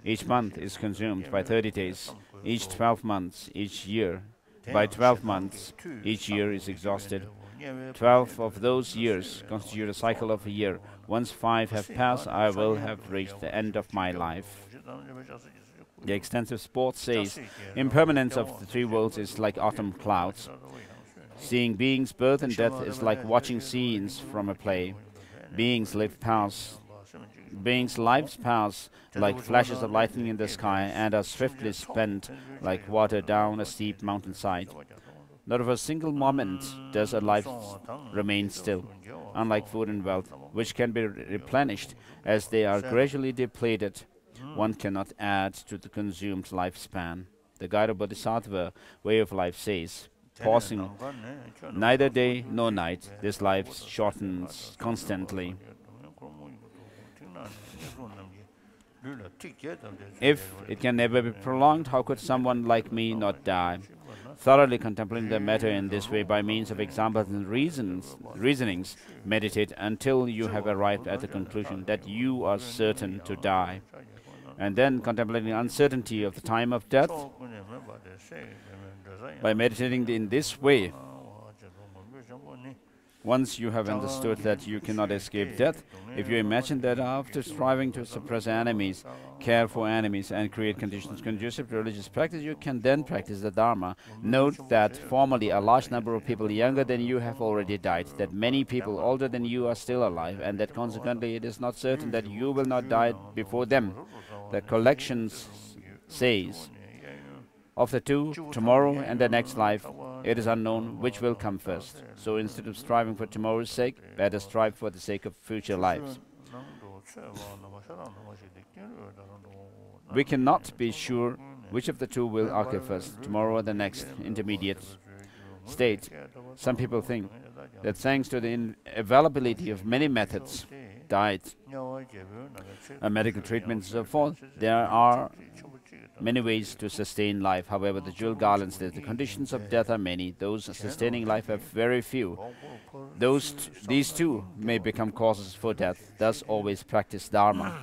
Each month is consumed by 30 days. Each 12 months, each year. By 12 months, each year is exhausted. 12 of those years constitute a cycle of a year. Once 5 have passed, I will have reached the end of my life. The extensive sport says, impermanence of the 3 worlds is like autumn clouds. Seeing beings' birth and death is like watching scenes from a play. Beings' lives pass like flashes of lightning in the sky and are swiftly spent like water down a steep mountainside. Not for a single moment does a life remain still, unlike food and wealth, which can be replenished as they are gradually depleted. One cannot add to the consumed lifespan. The guide of Bodhisattva way of life says, pausing neither day nor night, this life shortens constantly. If it can never be prolonged, how could someone like me not die? Thoroughly contemplating the matter in this way by means of examples and reasonings, meditate until you have arrived at the conclusion that you are certain to die. And then contemplating the uncertainty of the time of death. By meditating in this way, once you have understood that you cannot escape death, if you imagine that after striving to suppress enemies, care for enemies, and create conditions conducive to religious practice, you can then practice the Dharma. Note that formerly a large number of people younger than you have already died, that many people older than you are still alive, and that consequently it is not certain that you will not die before them. The collection says, of the 2, tomorrow and the next life, it is unknown which will come first. So instead of striving for tomorrow's sake, better strive for the sake of future lives. We cannot be sure which of the 2 will occur first, tomorrow or the next intermediate state. Some people think that thanks to the inevitability of many methods, diet, medical treatments, and so forth, there are many ways to sustain life. However, the jewel garland says the conditions of death are many. Those sustaining life are very few. These 2 may become causes for death. Thus, always practice Dharma.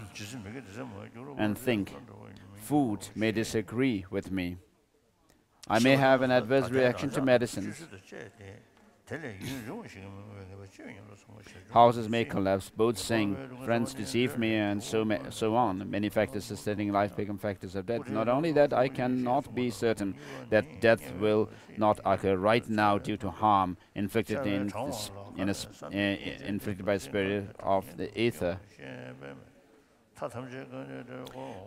And think, food may disagree with me. I may have an adverse reaction to medicines. Houses may collapse, boats sink, friends deceive me, and so on. Many factors sustaining life become factors of death. Not only that, I cannot be certain that death will not occur right now due to harm inflicted inflicted by the spirit of the ether.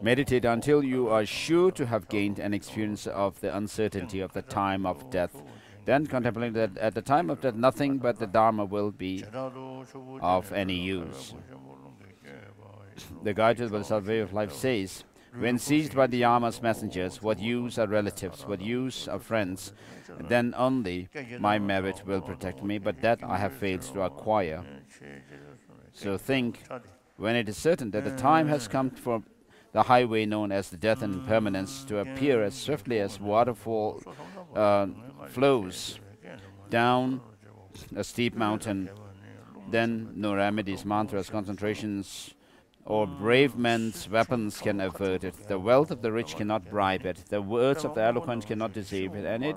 Meditate until you are sure to have gained an experience of the uncertainty of the time of death. Then contemplate that at the time of death, nothing but the Dharma will be of any use. The guide to the Bodhisattva way of life says, when seized by the Yama's messengers, what use are relatives, what use are friends? Then only my merit will protect me, but that I have failed to acquire. So think, when it is certain that the time has come for the highway known as the death and impermanence to appear as swiftly as waterfall flows down a steep mountain, then no remedies, mantras, concentrations, or brave men's weapons can avert it. The wealth of the rich cannot bribe it. The words of the eloquent cannot deceive it. And it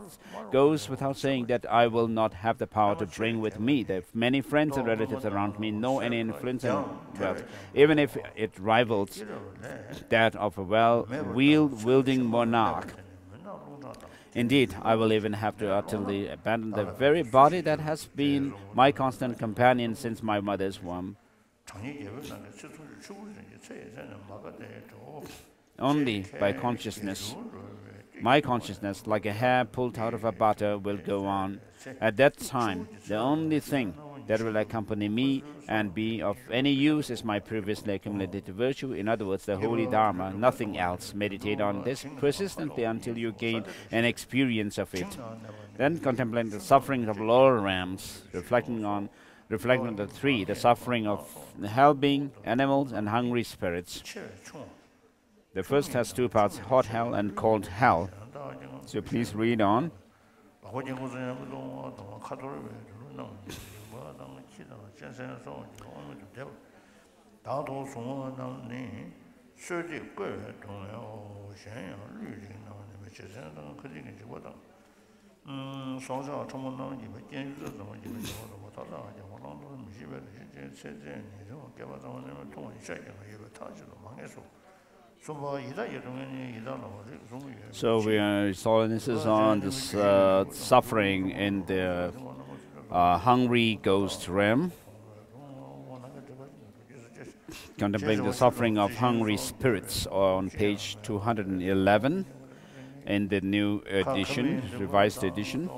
goes without saying that I will not have the power to bring with me the many friends and relatives around me, nor any influence and wealth, even if it rivals that of a well-wielding monarch. Indeed, I will even have to utterly abandon the very body that has been my constant companion since my mother's womb. Only by consciousness My consciousness, like a hair pulled out of a butter, will go on. At that time, the only thing that will accompany me and be of any use is my previously accumulated virtue, in other words, the holy Dharma, nothing else. Meditate on this persistently until you gain an experience of it. Then contemplate the suffering of lower realms, reflecting on the three, the suffering of the hell being, animals, and hungry spirits. The first has two parts, hot hell and cold hell. So please read on. So Holiness is on this suffering in the hungry ghost realm, contemplating the suffering of hungry spirits on page 211 in the new edition, revised edition.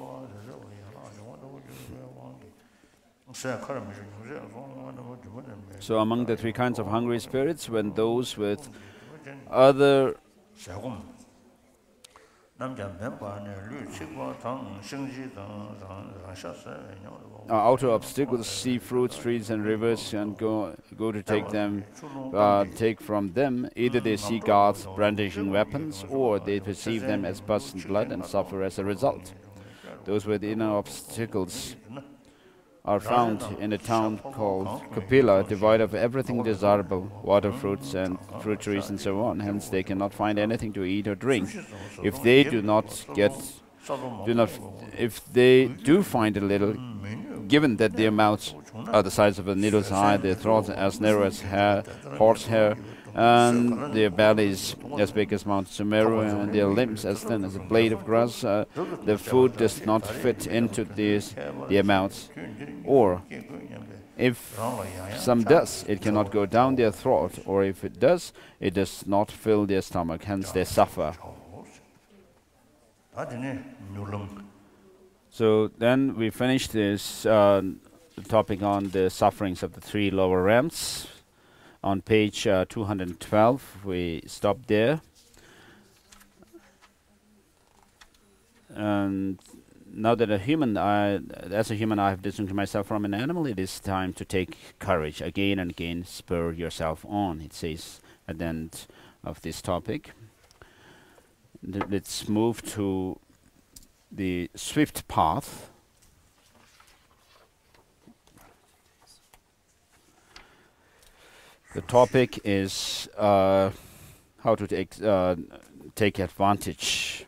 So among the three kinds of hungry spirits, when those with other outer obstacles, see fruits, trees, and rivers, and go to take from them, either they see gods brandishing weapons, or they perceive them as pus and blood and suffer as a result. Those with inner obstacles are found in a town called Kapila, devoid of everything desirable, water, fruits, and fruit trees, and so on. Hence, they cannot find anything to eat or drink. If they do find a little, given that their mouths are the size of a needle's eye, their throats as narrow as horse hair, and their bellies as big as Mount Sumeru, and their limbs as thin as a blade of grass, the food does not fit into their mouths. Or, if some does, it cannot go down their throat, or if it does not fill their stomach, hence they suffer. So then we finished this topic on the sufferings of the three lower realms. On page 212, we stopped there. And now that as a human, I have distinguished myself from an animal, it is time to take courage. Again and again, spur yourself on, it says at the end of this topic. Let's move to the swift path. The topic is how to take advantage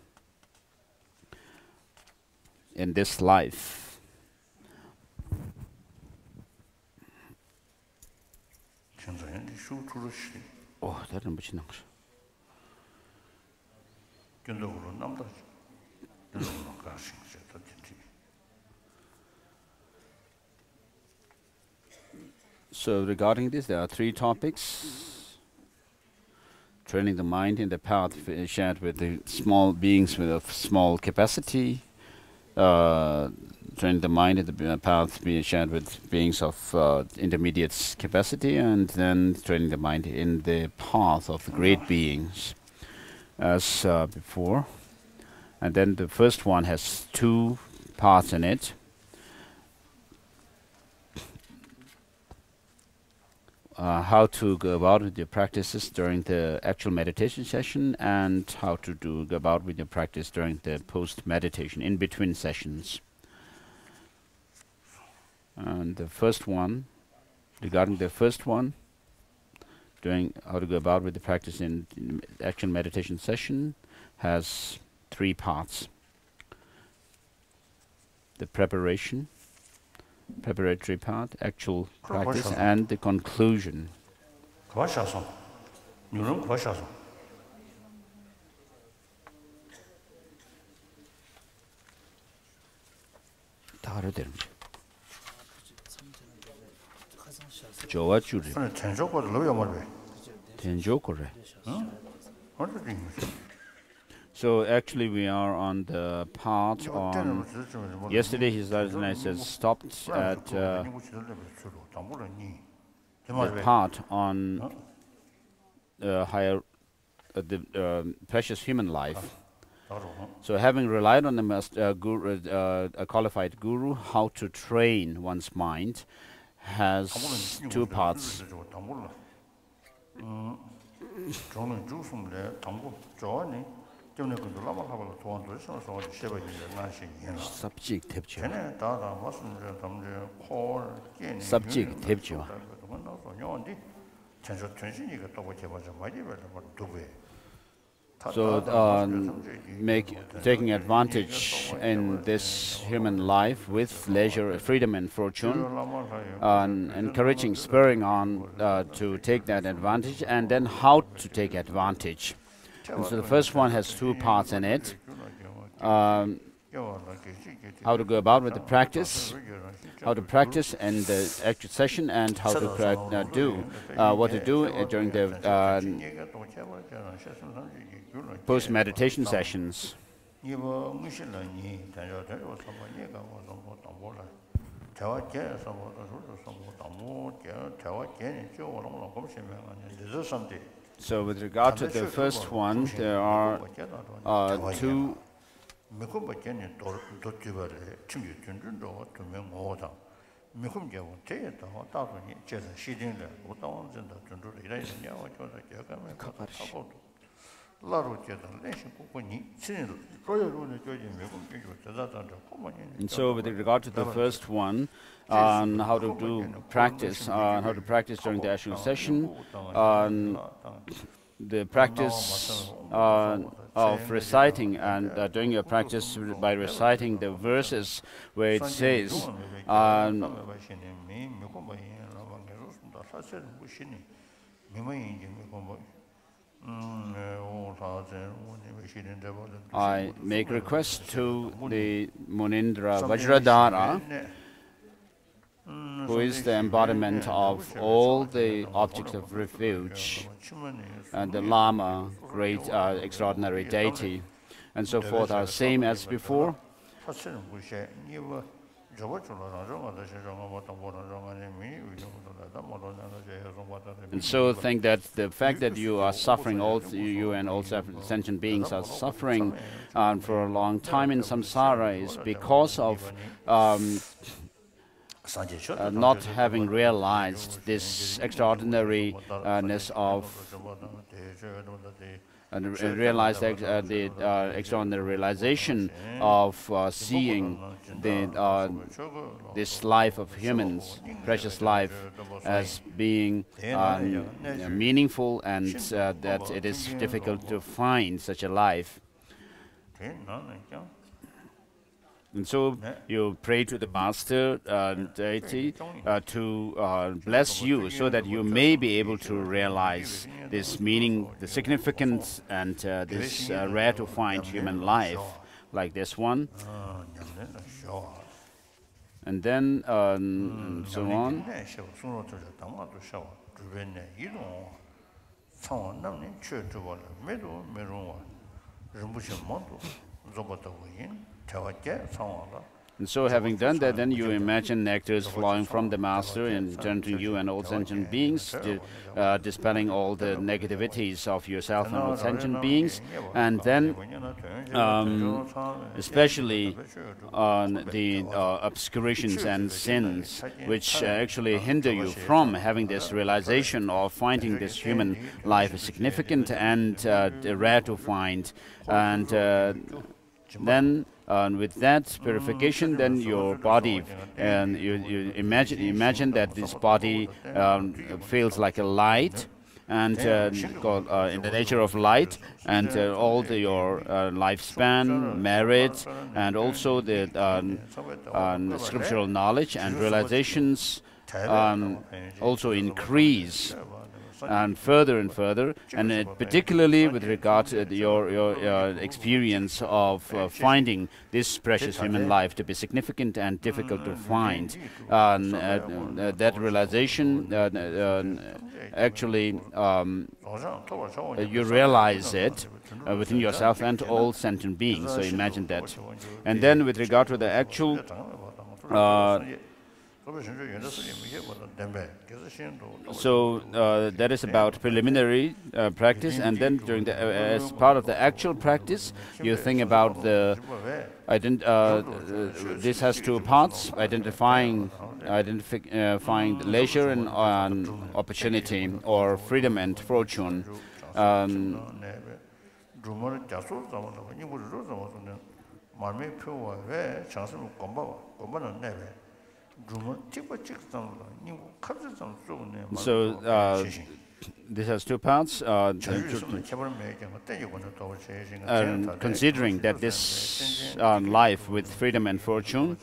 in this life. Oh, that number is not. So regarding this, there are three topics. Training the mind in the path shared with the small beings with a small capacity. Training the mind in the path being shared with beings of intermediate capacity, and then training the mind in the path of the great beings, as before. And then the first one has two parts in it. How to go about with your practices during the actual meditation session, and how to go about with your practice during the post-meditation, in between sessions. And the first one, regarding the first one, doing how to go about with the practice in actual meditation session, has three parts. The preparatory part, actual practice, and the conclusion. So actually we are on the part on, yesterday his Holiness has stopped at the part on higher, the precious human life. So having relied on a qualified guru, how to train one's mind has two parts. So taking advantage in this human life with leisure, freedom and fortune, encouraging, spurring on to take that advantage, and then how to take advantage. And so the first one has two parts in it. How to go about with the practice, how to practice in the actual session, and how to do what to do during the post-meditation sessions. So with regard to the first one, there are two and so with regard to the first one, on how to do practice, how to practice during the actual session, the practice of reciting and doing your practice by reciting the verses where it says I make request to the Munindra Vajradhara, who is the embodiment of all the objects of refuge, and the Lama, great extraordinary deity, and so forth, are same as before. And so think that the fact that you are suffering, you and all sentient beings are suffering for a long time in samsara, is because of not having realized this extraordinariness of and realize the extraordinary realization of seeing this life of humans, precious life, as being meaningful, and that it is difficult to find such a life. And so you pray to the Master deity to bless you, so that you may be able to realize this meaning, the significance, and this rare to find human life like this one. And then so on. And so having done that, then you imagine nectars flowing from the Master and turn to you and all sentient beings, dispelling all the negativities of yourself and all sentient beings, and then especially on the obscurations and sins which actually hinder you from having this realization of finding this human life is significant and rare to find. And then with that purification, then your body, and you imagine that this body feels like a light, and in the nature of light, and all your lifespan, merit, and also the scriptural knowledge and realizations also increase. and further, and particularly with regard to your experience of finding this precious human life to be significant and difficult to find. That realization actually you realize it within yourself and all sentient beings. So imagine that. And then with regard to the actual that is about preliminary practice, and then during the as part of the actual practice, you think about the this has two parts: identifying leisure and opportunity, or freedom and fortune. So this has two parts. Considering that this life with freedom and fortune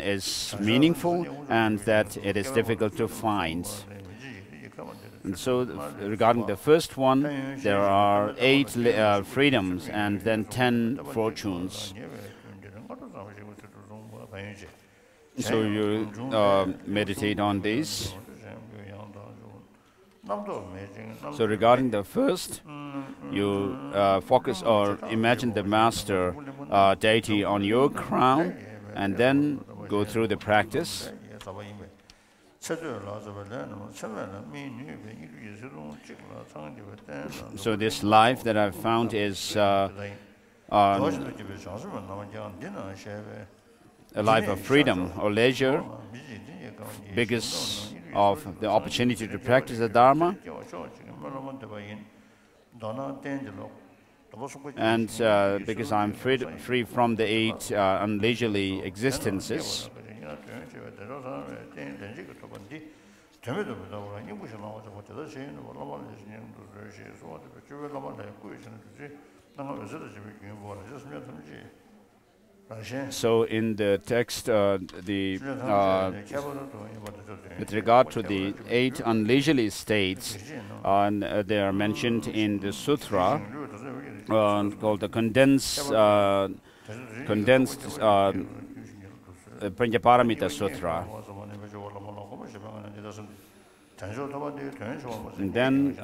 is meaningful and that it is difficult to find. And so regarding the first one, there are 8 freedoms and then 10 fortunes. So you meditate on these. So regarding the first, you focus or imagine the master deity on your crown, and then go through the practice. So this life that I've found is a life of freedom or leisure, because of the opportunity to practice the Dharma, and because I'm free from the 8 unleisurely existences. So in the text, with regard to the 8 unleisurely states, they are mentioned in the sutra called the condensed Panchaparamita Sutra. And then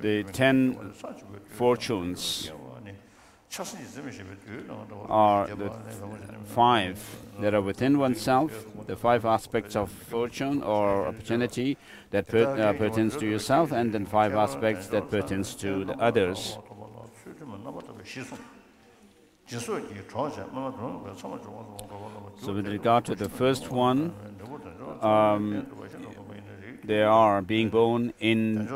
the 10 fortunes are the 5 that are within oneself, the 5 aspects of fortune or opportunity that pertains to yourself, and then 5 aspects that pertains to the others. So with regard to the first one, they are being born in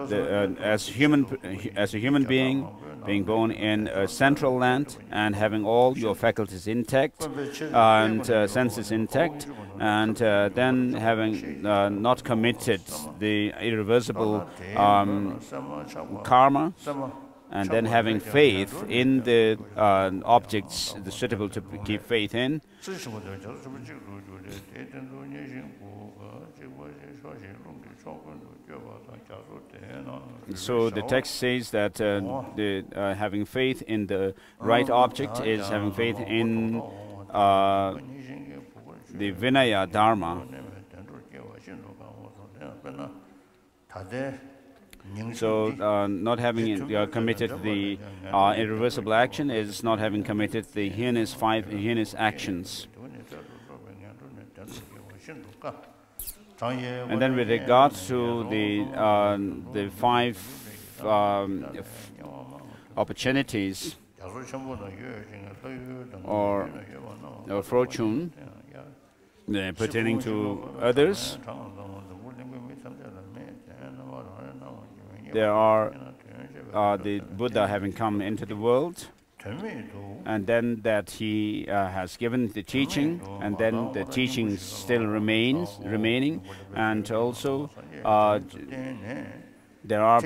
as a human being, being born in a central land and having all your faculties intact and senses intact, and then having not committed the irreversible karma, and then having faith in the objects suitable to keep faith in. So the text says that having faith in the right object is having faith in the Vinaya Dharma. So not having committed the irreversible action is not having committed the heinous 5 heinous actions. And then with regard to the 5 opportunities or fortune pertaining to others, there are the Buddha having come into the world, and then that he has given the teaching, and then the teaching still remaining, and also there are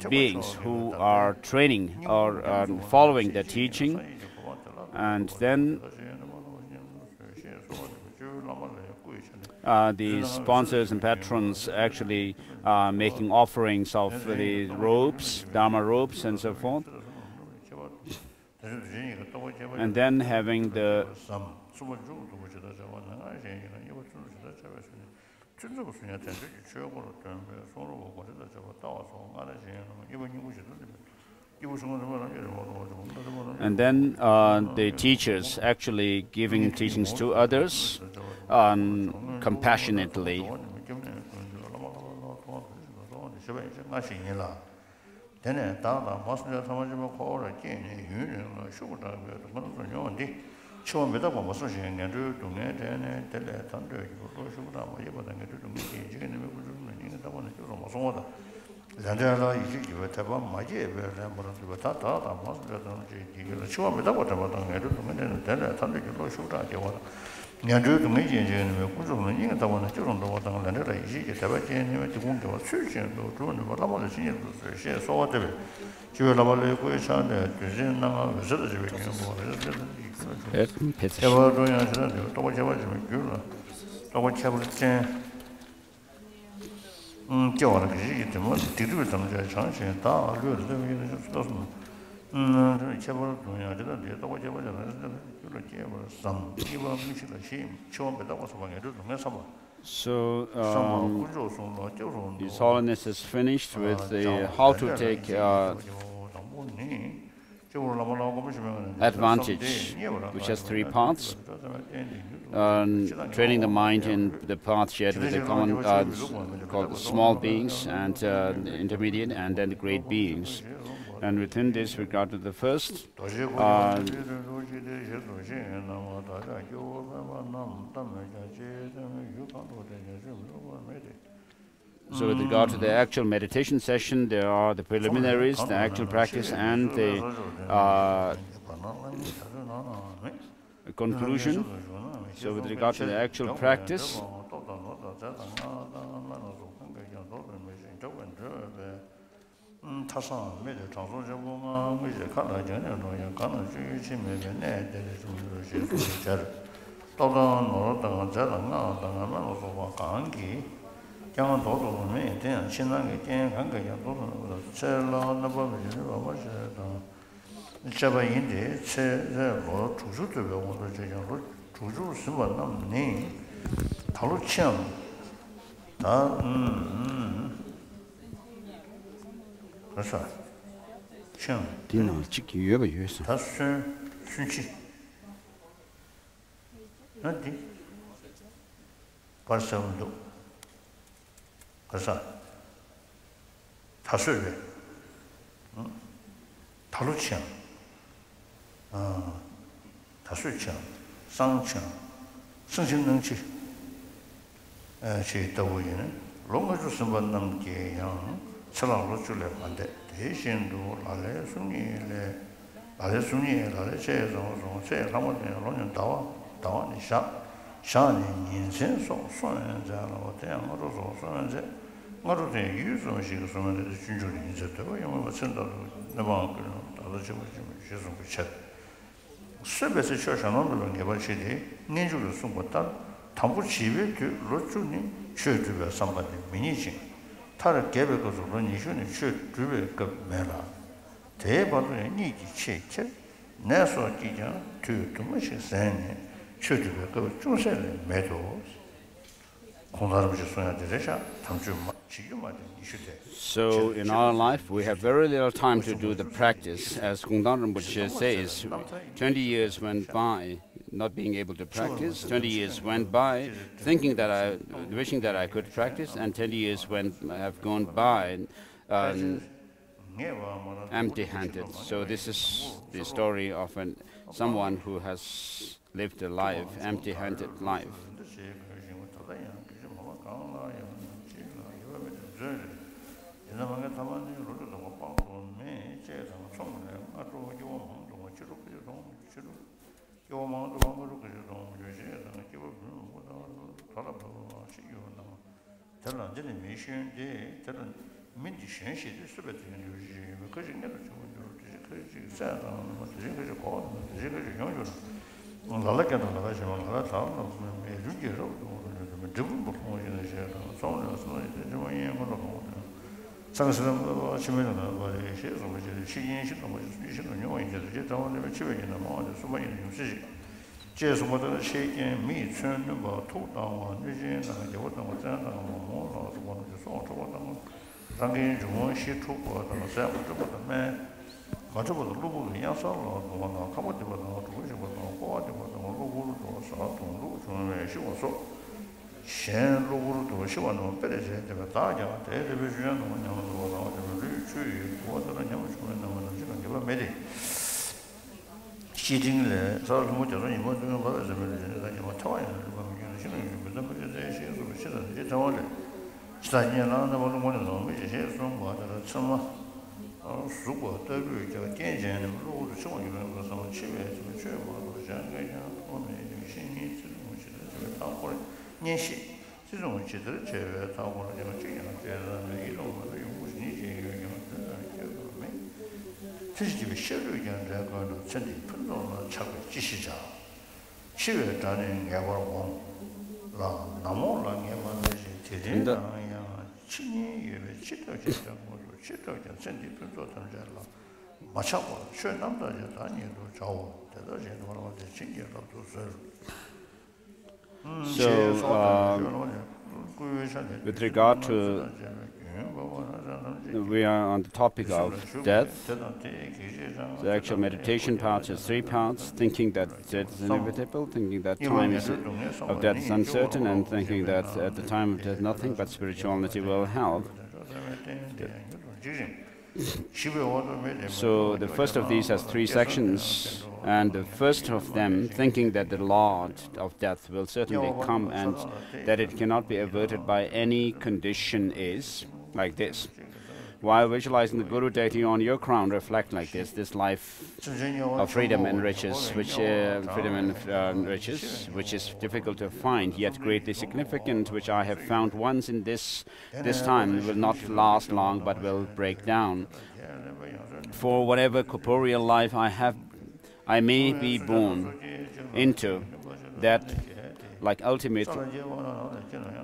beings who are training or following the teaching, and then the sponsors and patrons actually making offerings of the robes, Dharma robes and so forth. And then having the teachers actually giving teachings to others compassionately. So His Holiness is finished with the how to take advantage, which has 3 parts. Training the mind in the path shared with the common, called the small beings, and the intermediate, and then the great beings. And within this, regard to the first, so with regard to the actual meditation session, there are the preliminaries, the actual practice, and the conclusion. So with regard to the actual practice, so in our life, we have very little time to do the practice. As Gongdang Rinpoche says, 20 years went by not being able to practice, 20 years went by thinking that wishing that I could practice, and 20 years have gone by empty-handed. So this is the story of someone who has lived a life, empty-handed life. With regard to, we are on the topic of death. The actual meditation part is 3 parts: thinking that death is inevitable, thinking that time of death is uncertain, and thinking that at the time of death nothing but spirituality will help. So the first of these has 3 sections, and the first of them, thinking that the Lord of death will certainly come and that it cannot be averted by any condition, is like this. While visualizing the Guru deity on your crown, reflect like this life of freedom and riches, which is difficult to find, yet greatly significant, which I have found once in this time, will not last long, but will break down. For whatever corporeal life I may be born into, that, like ultimate,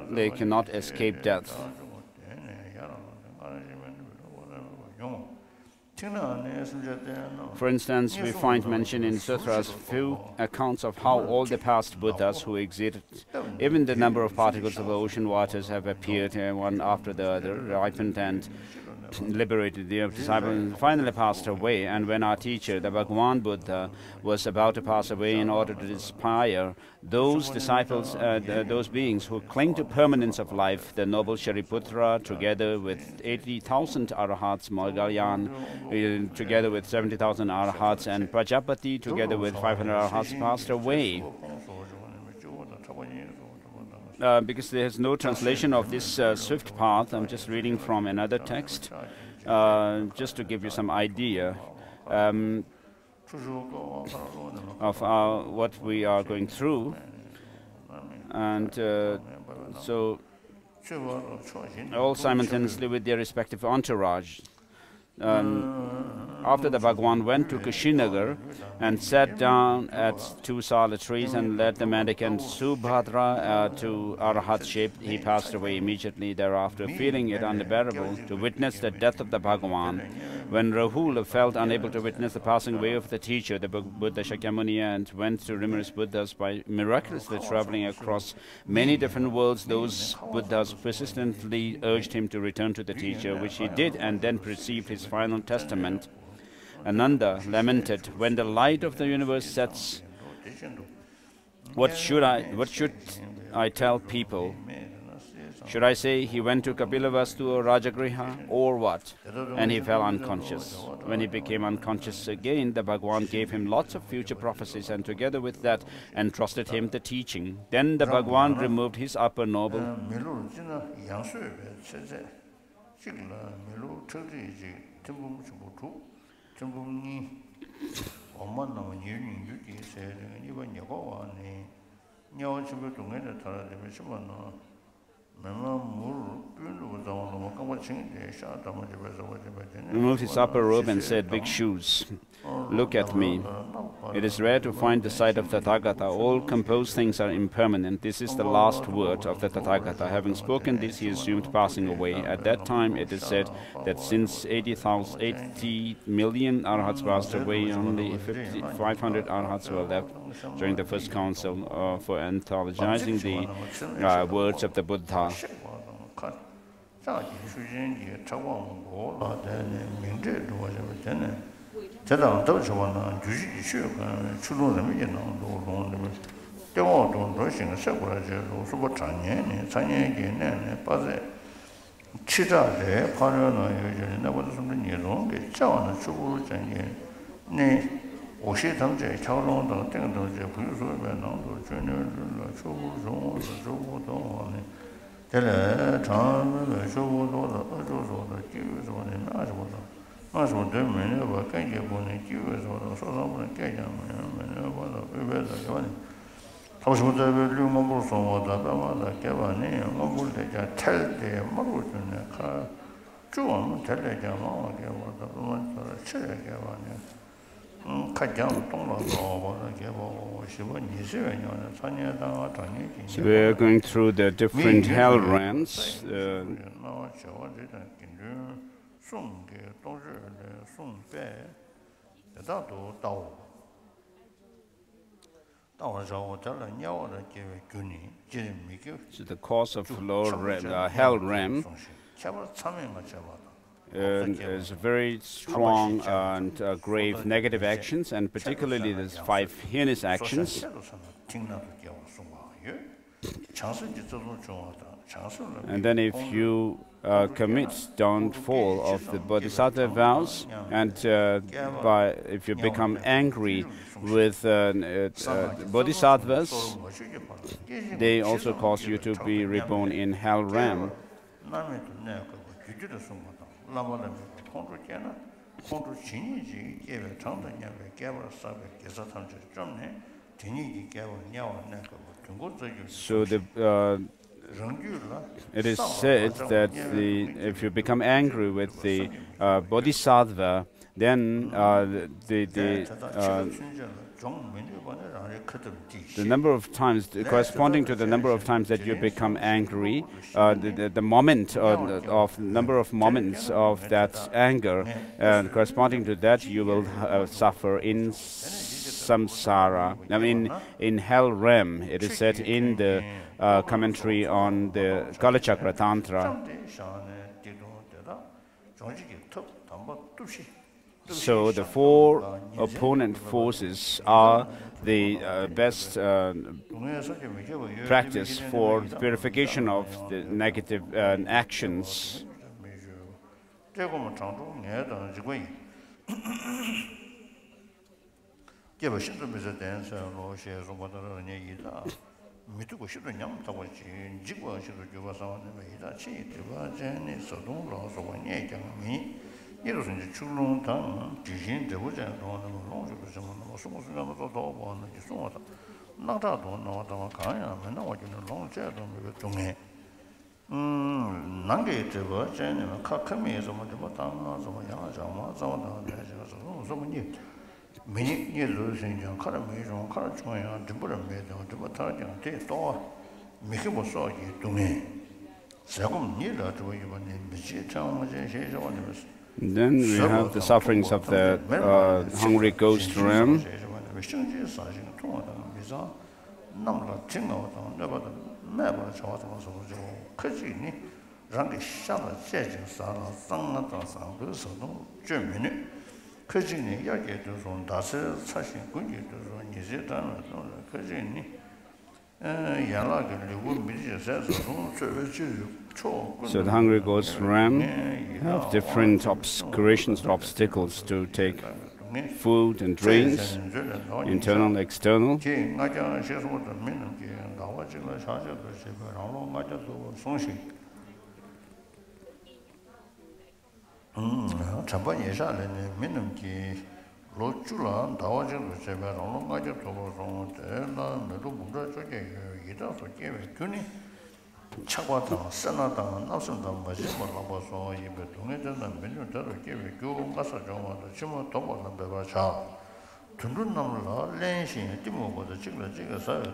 they cannot escape death. For instance, we find mention in sutras few accounts of how all the past Buddhas who existed, even the number of particles of the ocean waters have appeared one after the other, ripened and liberated the disciples, and finally passed away. And when our teacher, the Bhagavan Buddha, was about to pass away, in order to inspire those disciples, those beings who cling to permanence of life, the noble Shariputra, together with 80,000 Arahats, Moggallon, together with 70,000 Arahats, and Prajapati, together with 500 Arahats, passed away. Because there is no translation of this swift path, I'm just reading from another text, just to give you some idea of what we are going through. And so all simultaneously with their respective entourage. After the Bhagavan went to Kushinagar and sat down at 2 solitaries and led the mendicant Subhadra to Arahat shape, he passed away immediately thereafter, feeling it unbearable to witness the death of the Bhagavan. When Rahula felt unable to witness the passing away of the teacher, the Buddha Shakyamuni, and went to numerous Buddhas by miraculously traveling across many different worlds, those Buddhas persistently urged him to return to the teacher, which he did, and then received his final testament. Ananda lamented, "When the light of the universe sets, what should I tell people? Should I say he went to Kapilavastu or Rajagriha, or what?" And he fell unconscious. When he became unconscious again, the Bhagavan gave him lots of future prophecies, and together with that entrusted him the teaching. Then the Bhagavan removed his upper noble removed his upper robe and said, "Big shoes, look at me." It is rare to find the sight of Tathagata. All composed things are impermanent. This is the last word of the Tathagata. Having spoken this, he assumed passing away. At that time, it is said that since 80 million arhats passed away, only 500 arhats were left during the first council for anthologizing the words of the Buddha. So we are going through the different hell realms. So the cause of lower hell realm is very strong and grave negative actions, and particularly there's 5 heinous actions. And then if you commit downfall of the bodhisattva vows, and if you become angry with bodhisattvas, they also cause you to be reborn in hell realm. So it is said that if you become angry with the bodhisattva, then the number of times, corresponding to the number of times that you become angry, the moment of number of moments of that anger, corresponding to that, you will suffer in samsara. I mean, in hell realm. It is said in the commentary on the Kalachakra Tantra. So the 4 opponent forces are the best practice for purification of the negative actions. And then we have the sufferings of the hungry ghost realm. So the hungry ghost realm have different obscurations, obstacles to take food and drinks, internal, external.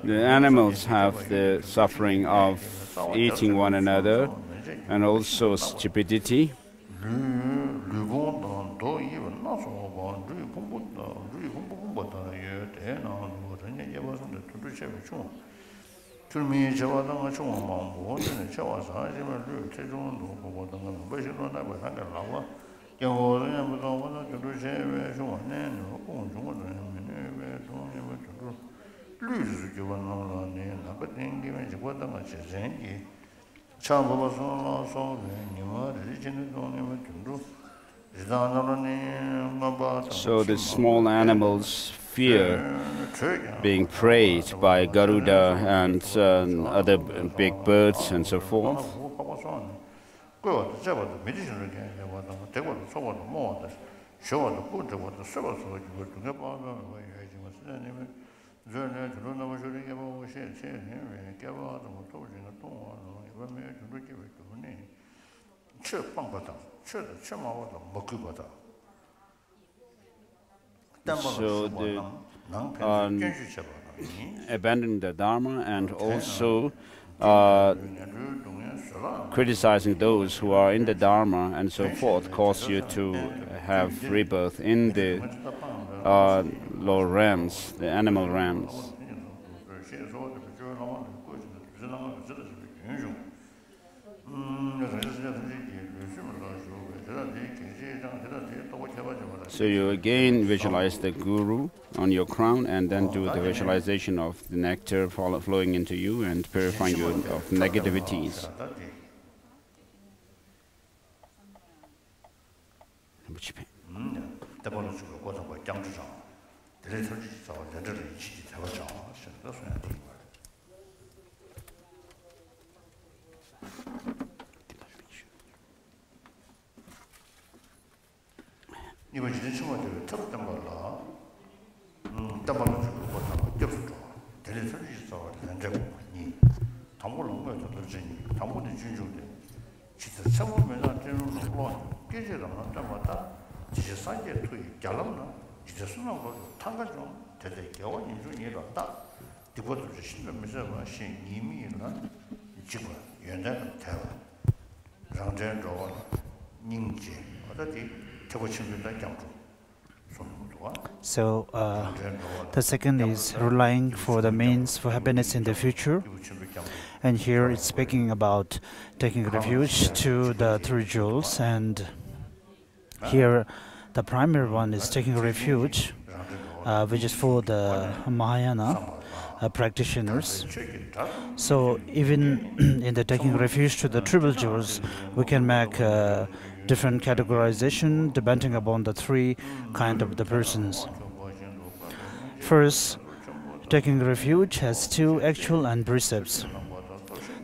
The animals have the suffering of eating one another and also stupidity. So the small animals fear being preyed by Garuda and other big birds and so forth. So the abandoning the Dharma and also criticizing those who are in the Dharma and so forth cause you to have rebirth in the lower realms, the animal realms. So you again visualize the Guru on your crown and then do the visualization of the nectar flowing into you and purifying you of negativities. So the second is relying for the means for happiness in the future. And here it's speaking about taking refuge to the three jewels. And here the primary one is taking refuge, which is for the Mahayana practitioners. So even in the taking refuge to the triple jewels, we can make different categorization depending upon the three kind of the persons. First, taking refuge has two actual and precepts.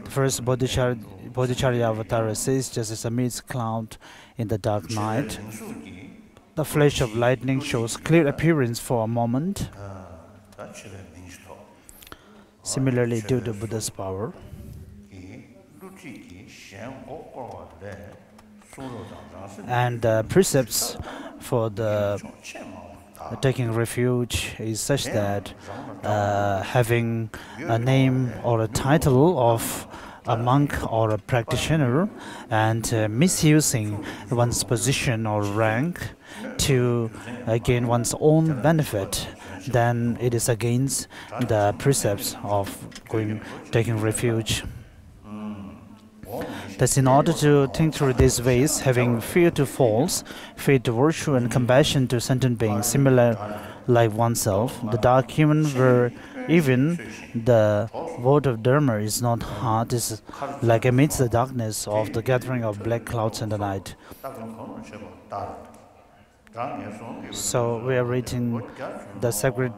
The first Bodhicharya Avatar says, just as a mist cloud in the dark night, the flash of lightning shows clear appearance for a moment. Similarly to the Buddha's power. And the precepts for the taking refuge is such that having a name or a title of a monk or a practitioner and misusing one's position or rank to gain one's own benefit, then it is against the precepts of taking refuge. Thus, in order to think through these ways, having fear to false, faith to virtue, and compassion to sentient beings, similar like oneself, the dark human where even the word of Dharma is not hard, is like amidst the darkness of the gathering of black clouds in the night. So we are reading the sacred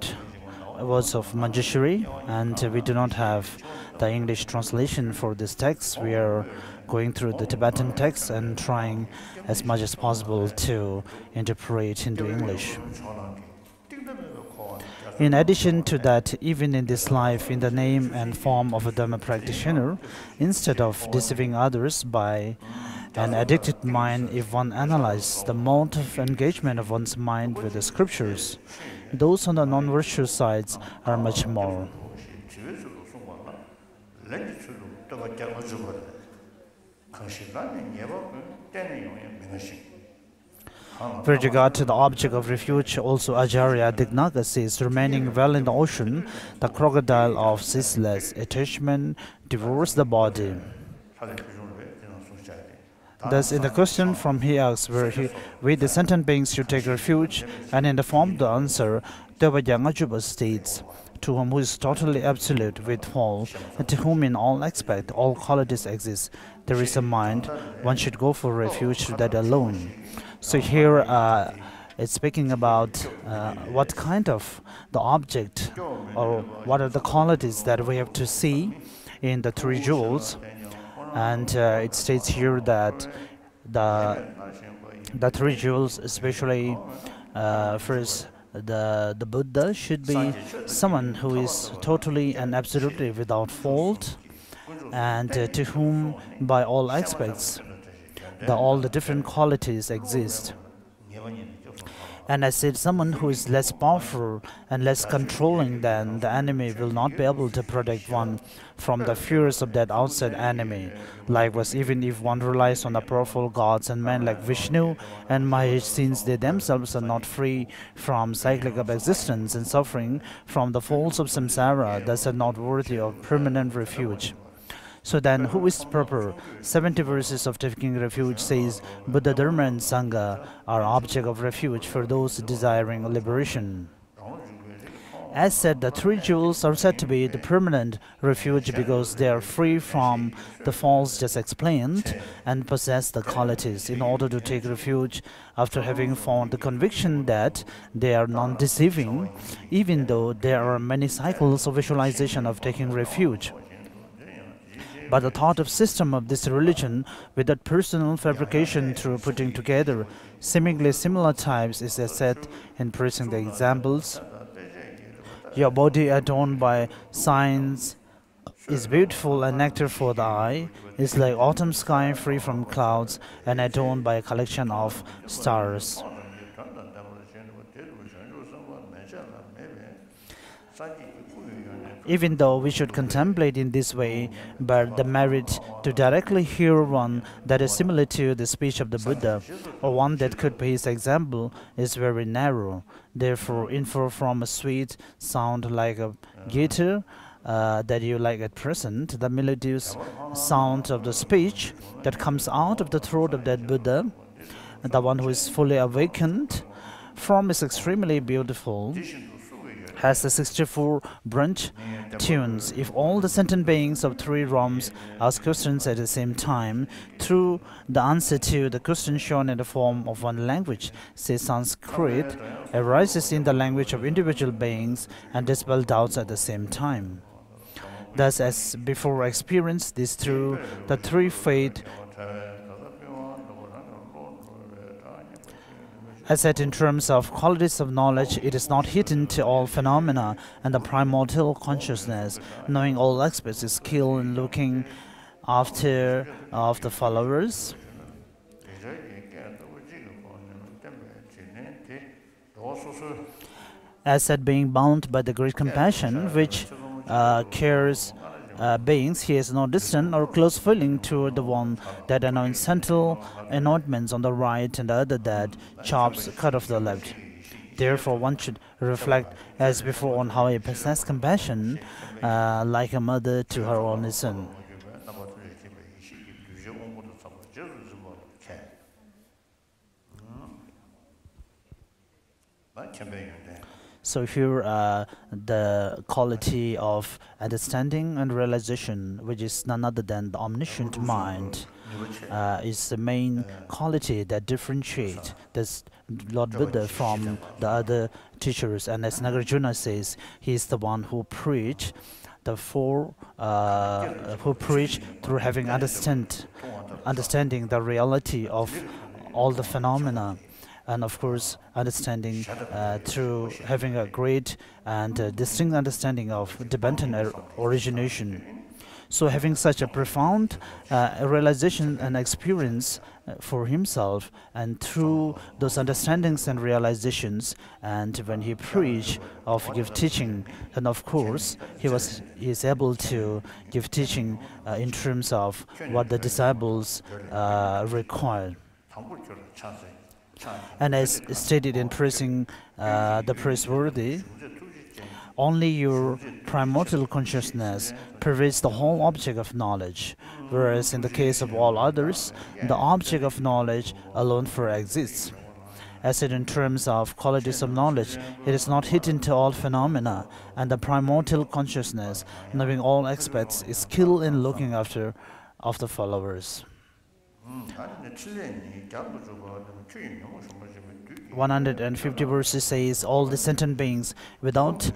words of Manjushri, and we do not have the English translation for this text. We are going through the Tibetan text and trying as much as possible to interpret into English. In addition to that, even in this life, in the name and form of a Dharma practitioner, instead of deceiving others by An addicted mind, if one analyzes the mode of engagement of one's mind with the scriptures, those on the non-virtuous sides are much more. With regard to the object of refuge, also Acharya Dignaga says, remaining well in the ocean, the crocodile of ceaseless attachment devours the body. Thus, in the question from he asks, we the sentient beings should take refuge, and in the form of the answer, Devajanga states, to whom who is totally absolute with all, and to whom in all aspects all qualities exist, there is a mind, one should go for refuge to that alone. So here it's speaking about what kind of the object or what are the qualities that we have to see in the three jewels. And it states here that the three jewels, especially first, the Buddha should be someone who is totally and absolutely without fault, and to whom by all aspects all the different qualities exist. And I said, someone who is less powerful and less controlling than the enemy will not be able to protect one from the fears of that outside enemy. Likewise, even if one relies on the powerful gods and men like Vishnu and Mahesh, since they themselves are not free from cyclic of existence and suffering from the falls of samsara, thus are not worthy of permanent refuge. So then, who is proper? 70 verses of taking refuge says, Buddha, Dharma and Sangha are object of refuge for those desiring liberation. As said, the three jewels are said to be the permanent refuge because they are free from the faults just explained and possess the qualities in order to take refuge after having found the conviction that they are non-deceiving, even though there are many cycles of visualization of taking refuge. But the thought of system of this religion without personal fabrication through putting together seemingly similar types is as said in praising the examples. Your body adorned by signs is beautiful and nectar for the eye, is like autumn sky free from clouds and adorned by a collection of stars. Even though we should contemplate in this way, but the merit to directly hear one that is similar to the speech of the Buddha, or one that could be his example, is very narrow. Therefore, infer from a sweet sound like a guitar that you like at present, the melodious sound of the speech that comes out of the throat of that Buddha, the one who is fully awakened, form is extremely beautiful, has the 64 branch tunes. If all the sentient beings of three realms ask questions at the same time, through the answer to the question shown in the form of one language, say Sanskrit, arises in the language of individual beings and dispel doubts at the same time. Thus, as before experienced, this through the three faith. As said in terms of qualities of knowledge, it is not hidden to all phenomena, and the primordial consciousness, knowing all aspects, is skill in looking after of the followers. As said, being bound by the great compassion, which cares beings, he has no distant or close feeling toward the one that anoints central anointments on the right and the other that chops cut off the left. Therefore, one should reflect as before on how he possesses compassion like a mother to her only son. So here the quality of understanding and realization, which is none other than the omniscient mind, is the main quality that differentiates this Lord Buddha from the other teachers. And as Nagarjuna says, he is the one who preached who preach through having understanding the reality of all the phenomena. And of course, understanding through having a great and distinct understanding of Tibetan origination. So having such a profound realization and experience for himself, and through those understandings and realizations, and when he preached of give teaching, then of course he is able to give teaching in terms of what the disciples require. And as stated in praising the praiseworthy, only your primordial consciousness pervades the whole object of knowledge, whereas in the case of all others, the object of knowledge alone exists. As it in terms of qualities of knowledge, it is not hidden to all phenomena, and the primordial consciousness, knowing all aspects, is skilled in looking after of the followers. 150 verses says, all the sentient beings without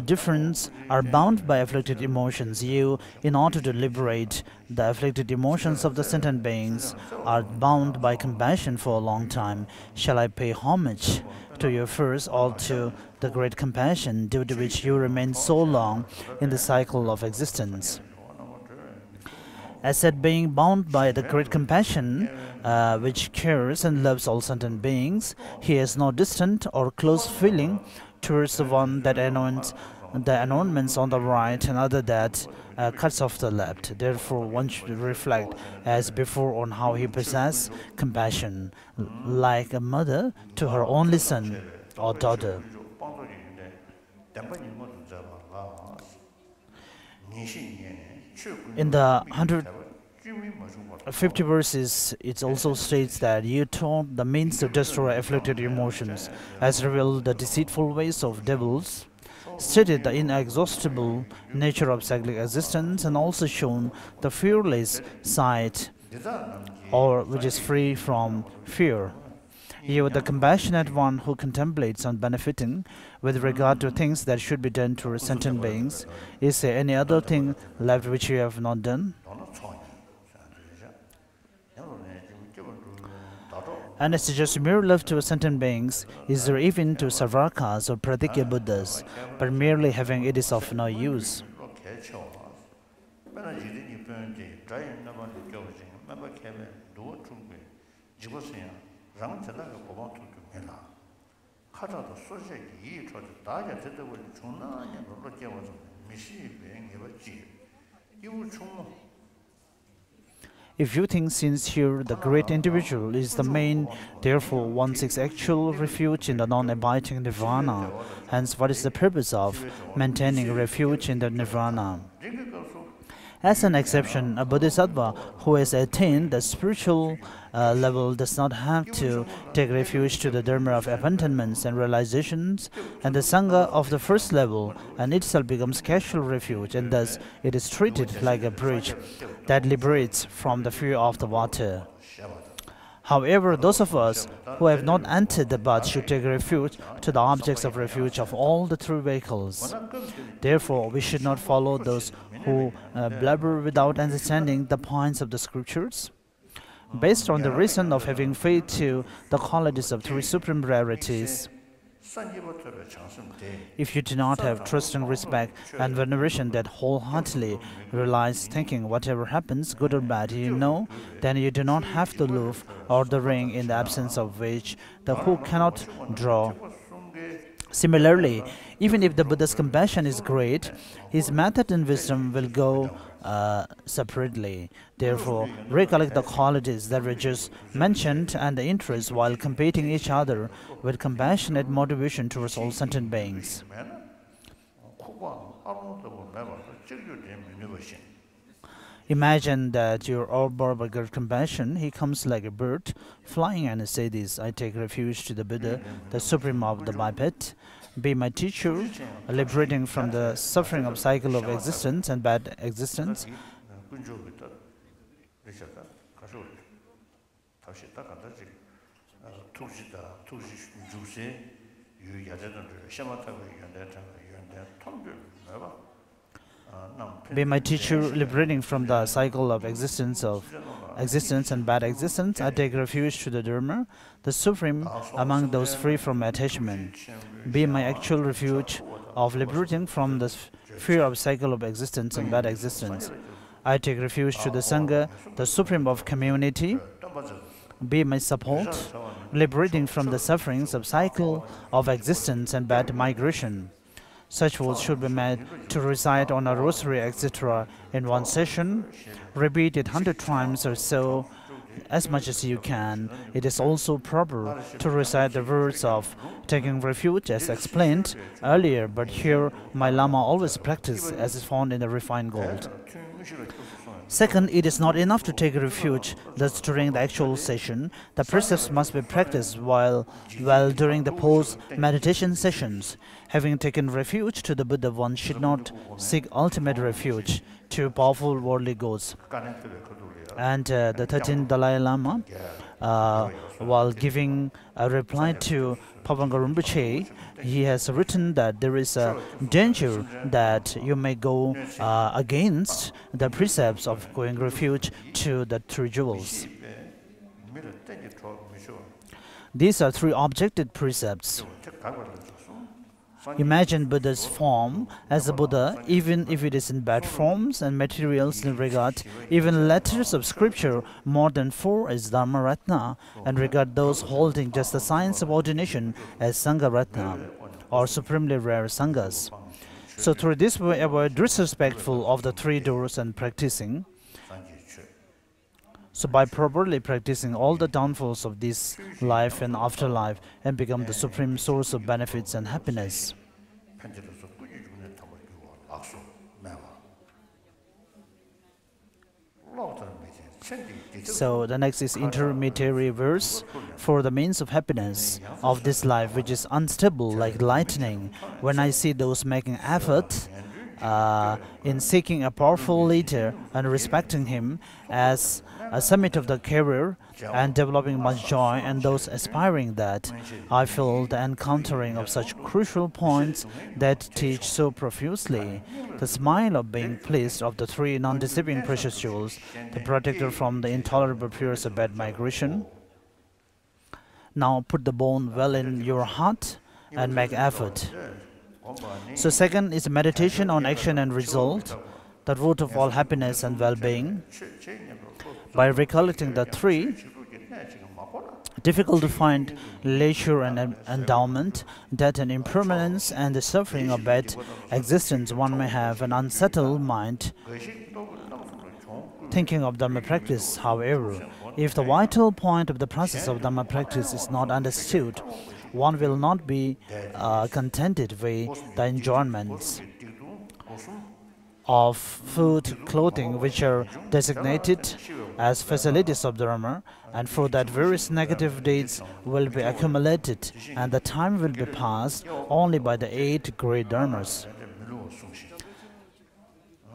difference are bound by afflicted emotions. You, in order to liberate the afflicted emotions of the sentient beings, are bound by compassion for a long time. Shall I pay homage to you first, or to the great compassion due to which you remain so long in the cycle of existence? As said, being bound by the great compassion which cares and loves all sentient beings, he has no distant or close feeling towards the one that anoints the anointments on the right and other that cuts off the left. Therefore, one should reflect as before on how he possesses compassion, like a mother to her only son or daughter. In the 150 verses, it also states that you taught the means to destroy afflicted emotions, as revealed the deceitful ways of devils, stated the inexhaustible nature of cyclic existence, and also shown the fearless side, or which is free from fear. You, the compassionate one who contemplates on benefiting with regard to things that should be done to sentient beings, is there any other thing left which you have not done? And as to just mere love to sentient beings, is there even to Sarvakas or Pratikya Buddhas, but merely having it is of no use. If you think since here the great individual is the main, therefore one seeks actual refuge in the non-abiding nirvana. Hence, what is the purpose of maintaining refuge in the nirvana? As an exception, a bodhisattva who has attained the spiritual level does not have to take refuge to the dharma of abandonments and realizations, and the sangha of the first level and itself becomes casual refuge, and thus it is treated like a bridge that liberates from the fear of the water. However, those of us who have not entered the bath should take refuge to the objects of refuge of all the three vehicles. Therefore, we should not follow those who blabber without understanding the points of the scriptures. Based on the reason of having faith to the qualities of three supreme rarities, if you do not have trust and respect and veneration that wholeheartedly realize thinking whatever happens, good or bad, you know, then you do not have the loof or the ring, in the absence of which the hook cannot draw. Similarly, even if the Buddha's compassion is great, his method and wisdom will go separately. Therefore, recollect the qualities that were just mentioned and the interests while competing each other with compassionate motivation towards all sentient beings. Imagine that you are overborne by great compassion. He comes like a bird, flying, and say this: I take refuge to the Buddha, the supreme of the biped. Be my teacher, liberating from the suffering of cycle of existence and bad existence. Be my teacher, liberating from the cycle of existence and bad existence. I take refuge to the Dharma, the supreme among those free from attachment. Be my actual refuge of liberating from the fear of cycle of existence and bad existence. I take refuge to the Sangha, the supreme of community. Be my support, liberating from the sufferings of cycle of existence and bad migration. Such vows should be made to recite on a rosary, etc. in one session. Repeat it 100 times or so, as much as you can. It is also proper to recite the words of taking refuge as explained earlier, but here my Lama always practice as is found in the refined gold. Second, it is not enough to take refuge thus during the actual session. The precepts must be practiced while during the post-meditation sessions. Having taken refuge to the Buddha, one should not seek ultimate refuge to powerful worldly gods. And the 13th Dalai Lama, while giving a reply to Pabanga Rinpoche, he has written that there is a danger that you may go against the precepts of going refuge to the three jewels. These are three objective precepts. Imagine Buddha's form as a Buddha, even if it is in bad forms and materials in regard, even letters of scripture more than 4 as Dharma Ratna, and regard those holding just the science of ordination as Sangha Ratna, or supremely rare Sanghas. So through this we avoid disrespectful of the three doors and practicing. So by properly practicing all the downfalls of this life and afterlife and become the supreme source of benefits and happiness. So the next is intermediary verse. For the means of happiness of this life, which is unstable like lightning, when I see those making effort in seeking a powerful leader and respecting him as a summit of the career and developing much joy, and those aspiring that, I feel the encountering of such crucial points that teach so profusely. The smile of being pleased of the three non-deceiving precious jewels, the protector from the intolerable fears of bad migration. Now put the bone well in your heart and make effort. So second is meditation on action and result, the root of all happiness and well-being. By recollecting the three, difficult to find leisure and endowment, death and impermanence, and the suffering of bad existence, one may have an unsettled mind. Thinking of Dhamma practice, however, if the vital point of the process of Dhamma practice is not understood, one will not be contented with the enjoyments of food, clothing, which are designated as facilities of Dharma, and for that various negative deeds will be accumulated, and the time will be passed only by the 8 great Dharmas.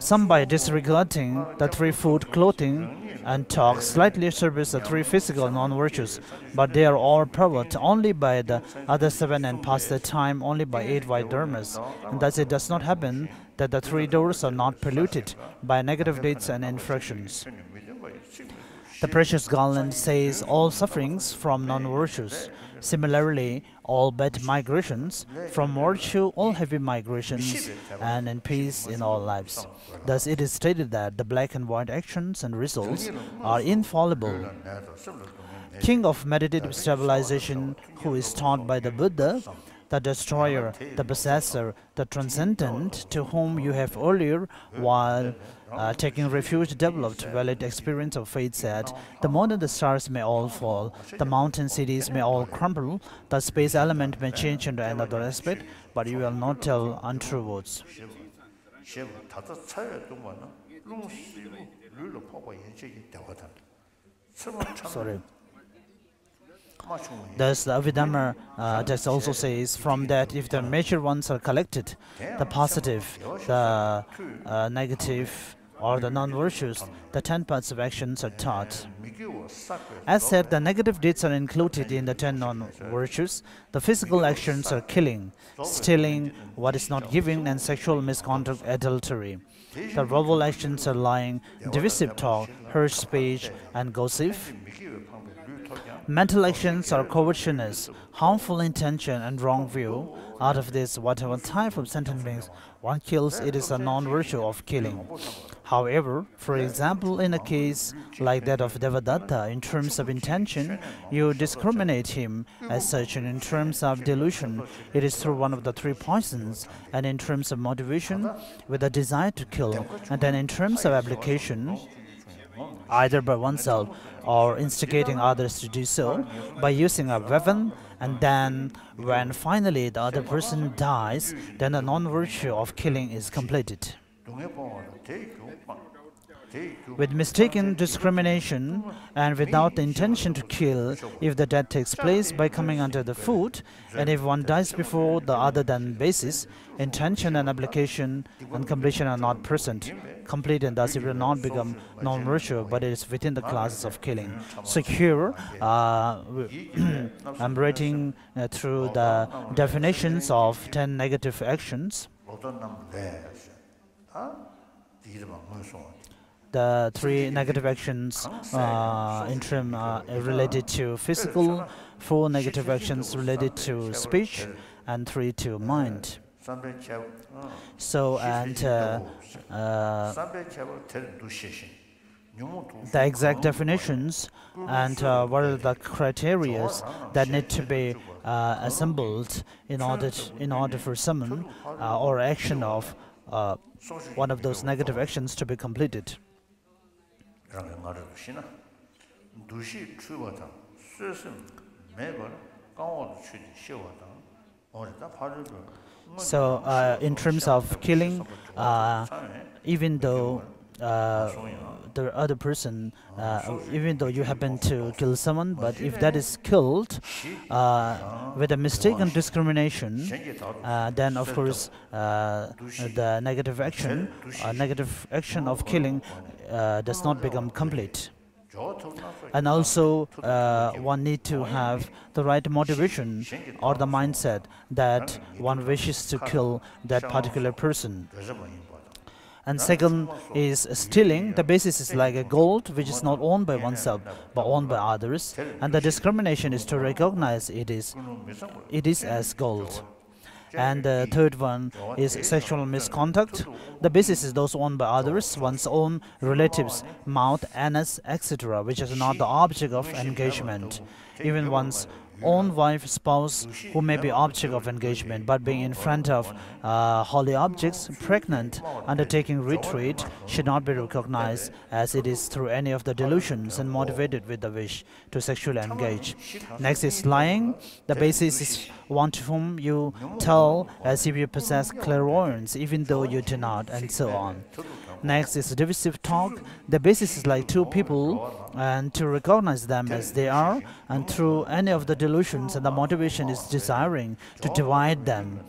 Some, by disregarding the 3 food, clothing, and talk, slightly service the 3 physical non-virtues, but they are all pervert only by the other 7 and pass their time only by 8 white dharmas. And thus it does not happen that the 3 doors are not polluted by negative deeds and infractions. The precious garland says all sufferings from non-virtues. Similarly, all bad migrations, from virtue all heavy migrations, and in peace in all lives. Thus it is stated that the black and white actions and results are infallible. King of meditative stabilization, who is taught by the Buddha, the destroyer, the possessor, the transcendent, to whom you have earlier, while taking refuge, developed valid experience of faith, said, the moment the stars may all fall, the mountain cities may all crumble, the space element may change into another aspect, but you will not tell untrue words. Sorry. Thus, the Abhidhamma text also says, from that, if the major ones are collected, the positive, the negative, or the non-virtues, the 10 parts of actions are taught. As said, the negative deeds are included in the 10 non-virtues. The physical actions are killing, stealing, what is not given, and sexual misconduct, adultery. The verbal actions are lying, divisive talk, harsh speech, and gossip. Mental actions are covetousness, harmful intention, and wrong view. Out of this, whatever type of sentient beings one kills, it is a non-virtue of killing. However, for example, in a case like that of Devadatta, in terms of intention, you discriminate him as such, and in terms of delusion, it is through one of the three poisons, and in terms of motivation, with a desire to kill, and then in terms of application, either by oneself or instigating others to do so, by using a weapon, and then when finally the other person dies, then the non-virtue of killing is completed. With mistaken discrimination and without the intention to kill, if the death takes place by coming under the foot, and if one dies before the other than basis, intention and application and completion are not present, complete, and thus it will not become non-virtue, but it is within the classes of killing. So here, I'm writing through the definitions of 10 negative actions. The 3 negative actions related to physical, 4 negative actions related to speech, and 3 to mind. So, and the exact definitions and what are the criteria that need to be assembled in order for summon or action of one of those negative actions to be completed. So, in terms of killing, even though the other person, even though you happen to kill someone, but if that is killed with a mistaken discrimination, then of course the negative action of killing does not become complete. And also one need to have the right motivation or the mindset that one wishes to kill that particular person. And second is stealing. The basis is like a gold, which is not owned by oneself, but owned by others. And the discrimination is to recognize it is as gold. And the third one is sexual misconduct. The basis is those owned by others, one's own relatives, mouth, anus, etc., which is not the object of engagement. Even one's own wife, spouse, who may be object of engagement, but being in front of holy objects, pregnant, undertaking retreat, should not be recognized as it is through any of the delusions and motivated with the wish to sexually engage. Next is lying. The basis is one to whom you tell as if you possess clairvoyance, even though you do not, and so on. Next is divisive talk. The basis is like two people, and to recognize them as they are, and through any of the delusions, and the motivation is desiring to divide them.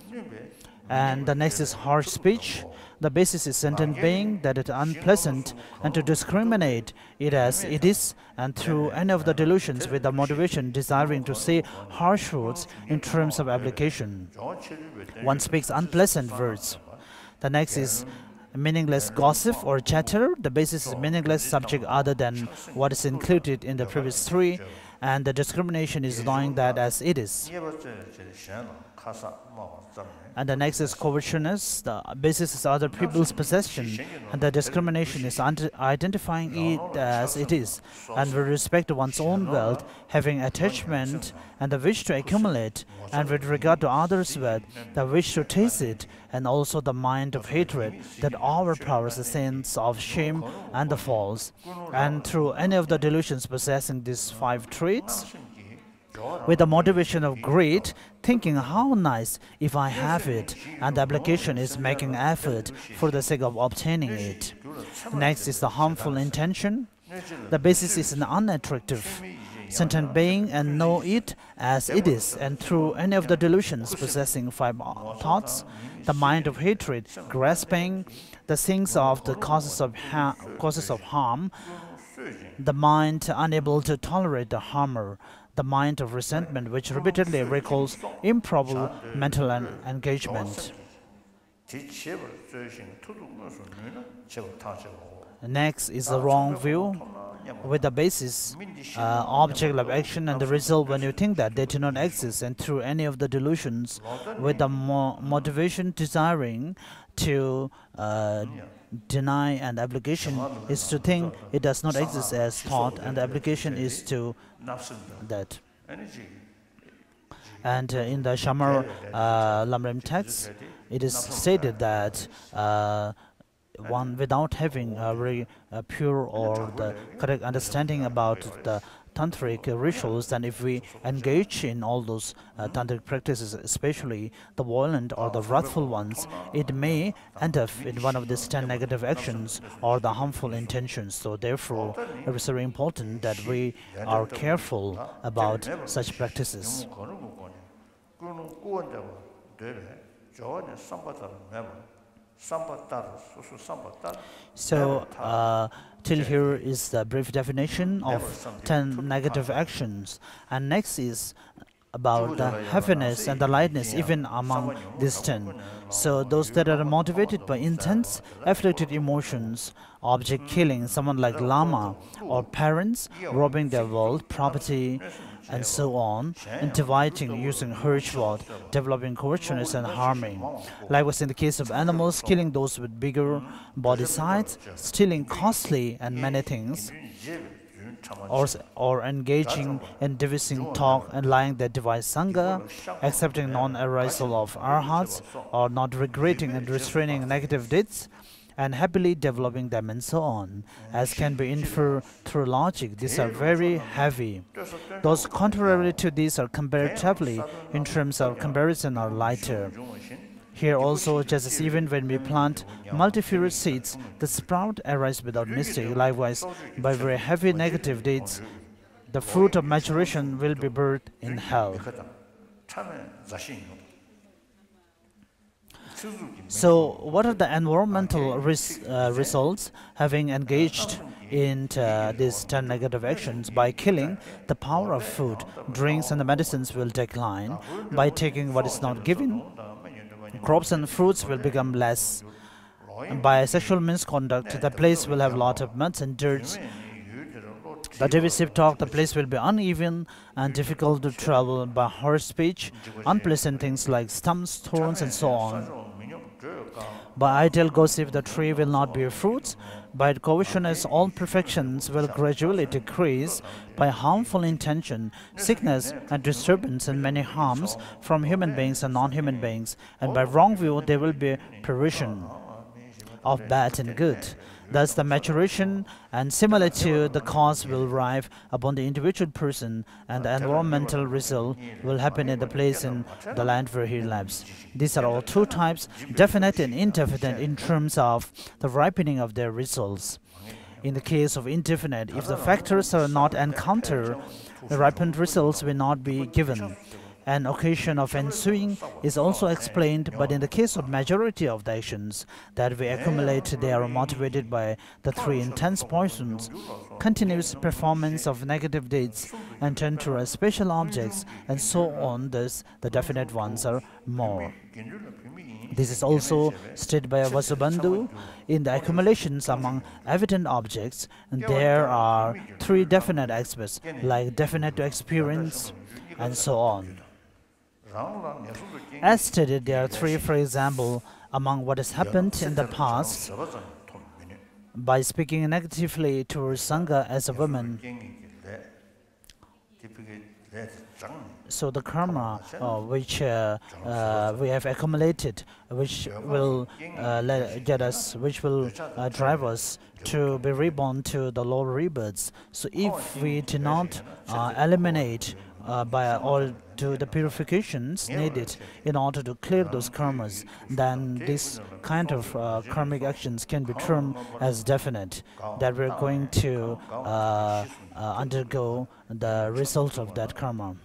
And the next is harsh speech. The basis is sentient being, that it is unpleasant, and to discriminate it as it is, and through any of the delusions with the motivation desiring to say harsh words in terms of application. One speaks unpleasant words. The next is meaningless gossip or chatter. The basis is meaningless subject other than what is included in the previous 3, and the discrimination is knowing that as it is. And the next is covetousness. The basis is other people's possession, and the discrimination is identifying it as it is, and with respect to one's own wealth, having attachment and the wish to accumulate, and with regard to others' wealth, the wish to taste it, and also the mind of hatred that overpowers the sense of shame and the false. And through any of the delusions possessing these 5 traits, with the motivation of greed, thinking how nice if I have it, and the application is making effort for the sake of obtaining it. Next is the harmful intention. The basis is an unattractive sentient being and know it as it is, and through any of the delusions possessing 5 thoughts, the mind of hatred, grasping the things of the causes of harm, the mind unable to tolerate the harmer, the mind of resentment, which repeatedly recalls improper mental engagement. Next is the wrong view with the basis, object of action and the result when you think that they do not exist, and through any of the delusions with the motivation desiring to deny, and application is to think it does not exist as thought, and the application is to that. And in the Shamar Lam Rim text, it is stated that one without having a very pure or the correct understanding about the tantric rituals, and if we engage in all those tantric practices, especially the violent or the wrathful ones, it may end up in one of these 10 negative actions or the harmful intentions. So therefore, it is very important that we are careful about such practices. So, till here is the brief definition of 10 negative actions. And next is about the heaviness and the lightness even among these 10. So, those that are motivated by intense, afflicted emotions, object killing, someone like Lama, or parents robbing their wealth, property, and so on, and dividing using harsh word, developing covetousness and harming. Likewise, in the case of animals, killing those with bigger body size, stealing costly and many things, or engaging in divising talk and lying that devise sangha, accepting non-arisal of arhats, or not regretting and restraining negative deeds, and happily developing them, and so on. As can be inferred through logic, these are very heavy. Those contrary to these are comparatively, in terms of comparison, are lighter. Here also, just as even when we plant multifarious seeds, the sprout arises without mistake. Likewise, by very heavy negative deeds, the fruit of maturation will be birthed in hell. So, what are the environmental results having engaged in these 10 negative actions? By killing, the power of food, drinks, and the medicines will decline. By taking what is not given, crops and fruits will become less. By sexual misconduct, the place will have a lot of muds and dirt. The divisive talk, the place will be uneven and difficult to travel. By harsh speech, unpleasant things like stumps, thorns, and so on. By idle gossip, the tree will not bear fruits. By covetousness, all perfections will gradually decrease. By harmful intention, sickness and disturbance and many harms from human beings and non-human beings. And by wrong view, there will be perversion of bad and good. Thus, the maturation and similitude, the cause will arrive upon the individual person, and the environmental result will happen in the place in the land where he lives. These are all two types, definite and indefinite, in terms of the ripening of their results. In the case of indefinite, if the factors are not encountered, the ripened results will not be given. An occasion of ensuing is also explained, but in the case of majority of the actions that we accumulate, they are motivated by the 3 intense poisons, continuous performance of negative deeds, and turn to special objects, and so on. Thus, the definite ones are more. This is also stated by Vasubandhu. In the accumulations among evident objects, there are 3 definite aspects, like definite to experience, and so on. As stated, there are 3, for example, among what has happened in the past. By speaking negatively towards Sangha as a woman, so the karma which we have accumulated, which will which will drive us to be reborn to the lower rebirths. So if we do not eliminate by all to the purifications needed in order to clear those karmas, then this kind of karmic actions can be termed as definite, that we're going to undergo the result of that karma.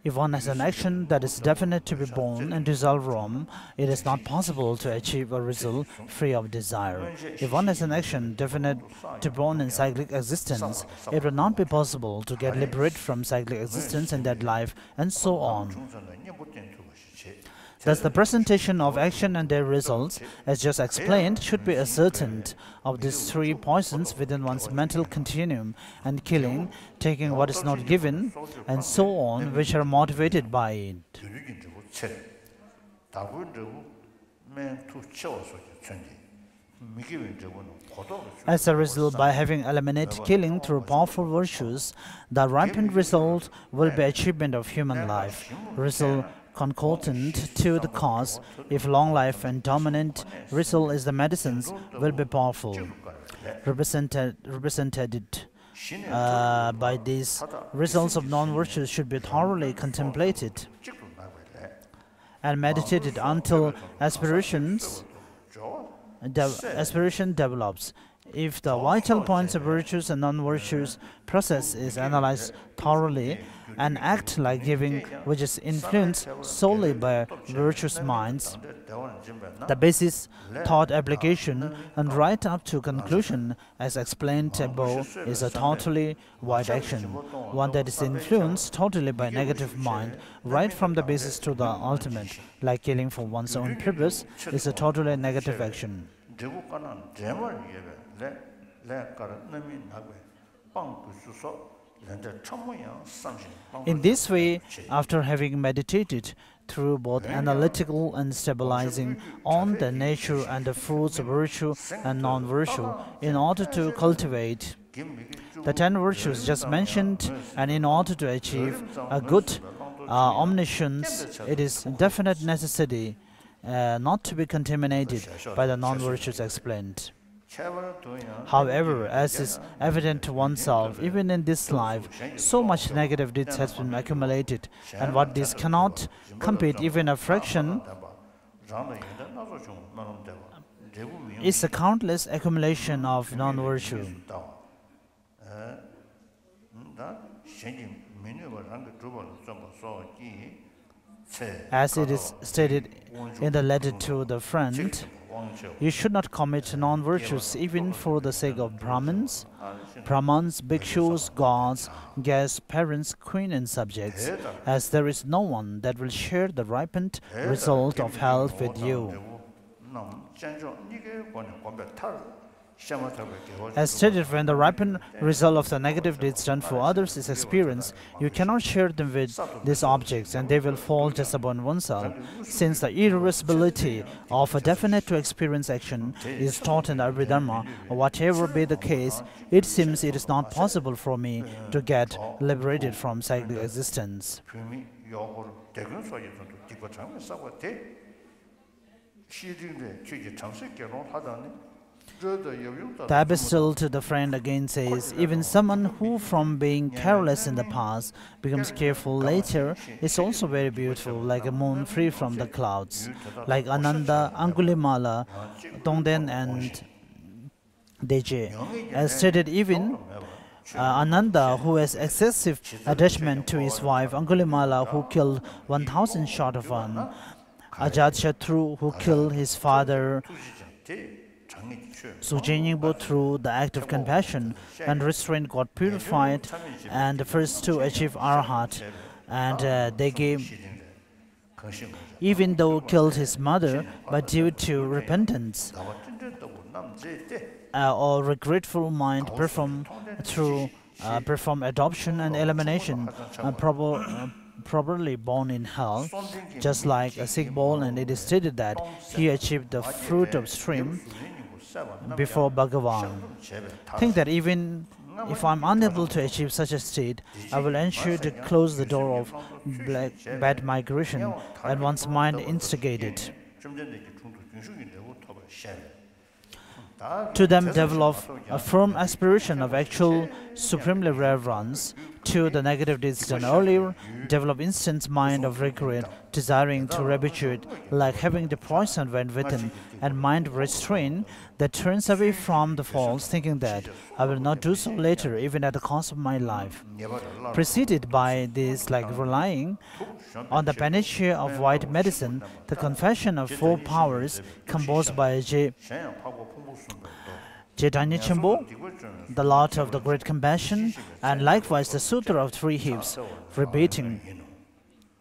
If one has an action that is definite to be born and dissolve from, it is not possible to achieve a result free of desire. If one has an action definite to born in cyclic existence, it will not be possible to get liberated from cyclic existence in that life, and so on. Thus, the presentation of action and their results, as just explained, should be ascertained of these three poisons within one's mental continuum, and killing, taking what is not given, and so on, which are motivated by it. As a result, by having eliminated killing through powerful virtues, the ripened result will be achievement of human life, result concordant to the cause. If long life and dominant result is the medicines, will be powerful. Represented by these results of non-virtues should be thoroughly contemplated and meditated until aspiration develops. If the vital points of virtues and non-virtues process is analyzed thoroughly, and act like giving, which is influenced solely by virtuous minds, the basis, thought application, and right up to conclusion, as explained above, is a totally wide action, one that is influenced totally by negative mind, right from the basis to the ultimate, like killing for one's own purpose, is a totally negative action. In this way, after having meditated through both analytical and stabilizing on the nature and the fruits of virtue and non-virtue, in order to cultivate the 10 virtues just mentioned, and in order to achieve a good omniscience, it is definite necessity not to be contaminated by the non-virtues explained. However, as is evident to oneself, even in this life, so much negative deeds has been accumulated, and what this cannot compete even a fraction is a countless accumulation of non-virtue. As it is stated in the letter to the friend, you should not commit non-virtues even for the sake of Brahmins, bhikshus, gods, guests, parents, queen and subjects, as there is no one that will share the ripened result of health with you. As stated, when the ripened result of the negative deeds done for others is experienced, you cannot share them with these objects, and they will fall just upon oneself. Since the irreversibility of a definite to experience action is taught in the Abhidharma, whatever be the case, it seems it is not possible for me to get liberated from cyclic existence. The epistle to the friend again says, even someone who from being careless in the past becomes careful later is also very beautiful, like a moon free from the clouds. Like Ananda, Angulimala, Tongden and Deje. As stated, even Ananda, who has excessive attachment to his wife, Angulimala, who killed 1,000 short of one, Ajatashatru, who killed his father, Sujinyibo, through the act of compassion and restraint, got purified, and the first to achieve Arhat, and they gave, even though killed his mother, but due to repentance or regretful mind, perform adoption and elimination, properly born in hell, just like a sick bowl, and it is stated that he achieved the fruit of stream before Bhagavan. Think that even if I am unable to achieve such a state, I will ensure to close the door of bad migration and one's mind instigated. To them develop a firm aspiration of actual supremely reverence to the negative deeds done earlier, develop instant mind of regret, desiring to rehabituate, like having the poison when within, and mind restraint that turns away from the false, thinking that I will not do so later, even at the cost of my life. Preceded by this, like relying on the panacea of white medicine, the confession of 4 powers composed by Chaitanya Chambo, the Lord of the Great Compassion, and likewise the Sutra of 3 Heaps, repeating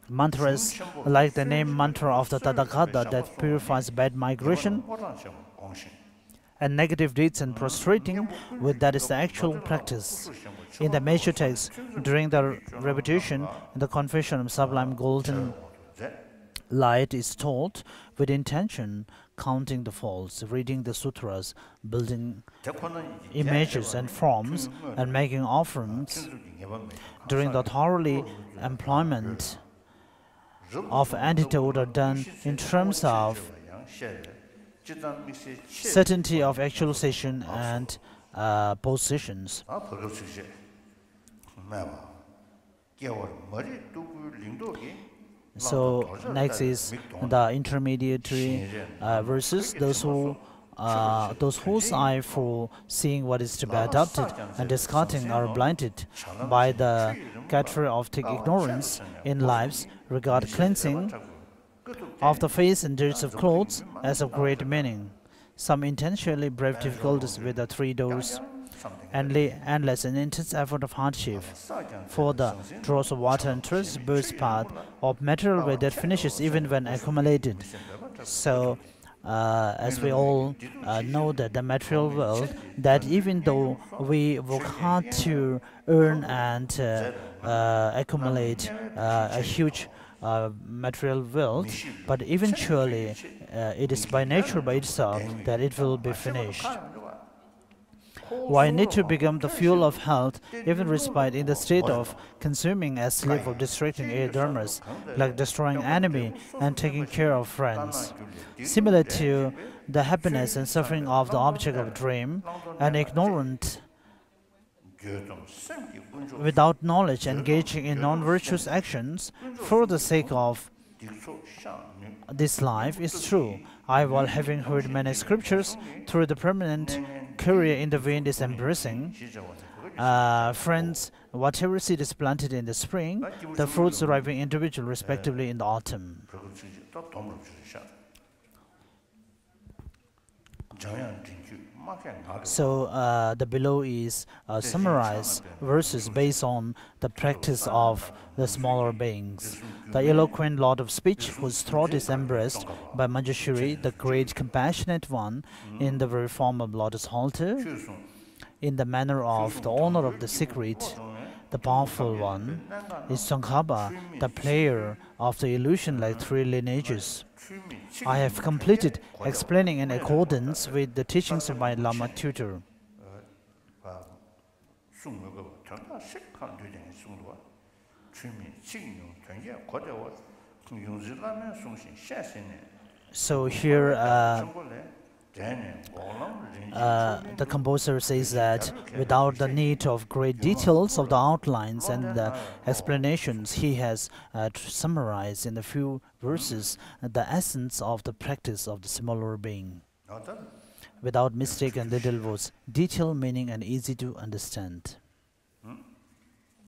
Mantras like the name mantra of the Tathagata that purifies bad migration and negative deeds and prostrating with that is the actual practice. In the major text, during the repetition, the confession of sublime golden light is taught with intention, counting the faults, reading the sutras, building images and forms, and making offerings. During the thoroughly employment of antidote are done in terms of certainty of actualization and positions. So next is the intermediary verses. Those whose eye for seeing what is to be adopted and discarding are blinded by the cataract of thick ignorance in lives, regard cleansing of the face and dirts of clothes as of great meaning. Some intentionally brave difficulties with the 3 doors, and lay endless and intense effort of hardship for the draws of water and trust burst path of material way that finishes even when accumulated. So as we all know that the material world, that even though we work hard to earn and accumulate a huge material wealth, but eventually it is by nature by itself that it will be finished. Why need to become the fuel of health, even respite in the state of consuming as slave of distracting air dharmas, like destroying enemy and taking care of friends? Similar to the happiness and suffering of the object of dream, an ignorant without knowledge engaging in non-virtuous actions for the sake of this life is true. I, while having heard many scriptures, through the permanent career in the wind is embracing. Friends, whatever seed is planted in the spring, the fruits arriving individually respectively in the autumn. So the below is summarized verses based on the practice of the smaller beings. The eloquent Lord of Speech, whose throat is embraced by Manjushri, the great compassionate one, in the very form of lotus halter, in the manner of the owner of the secret, the powerful one, is Tsongkhapa, the player of the illusion like 3 lineages. I have completed explaining in accordance with the teachings of my Lama tutor. So here the composer says that without the need of great details of the outlines and the explanations, he has summarized in a few verses the essence of the practice of the smaller being. Without mistake and little words, detailed meaning and easy to understand.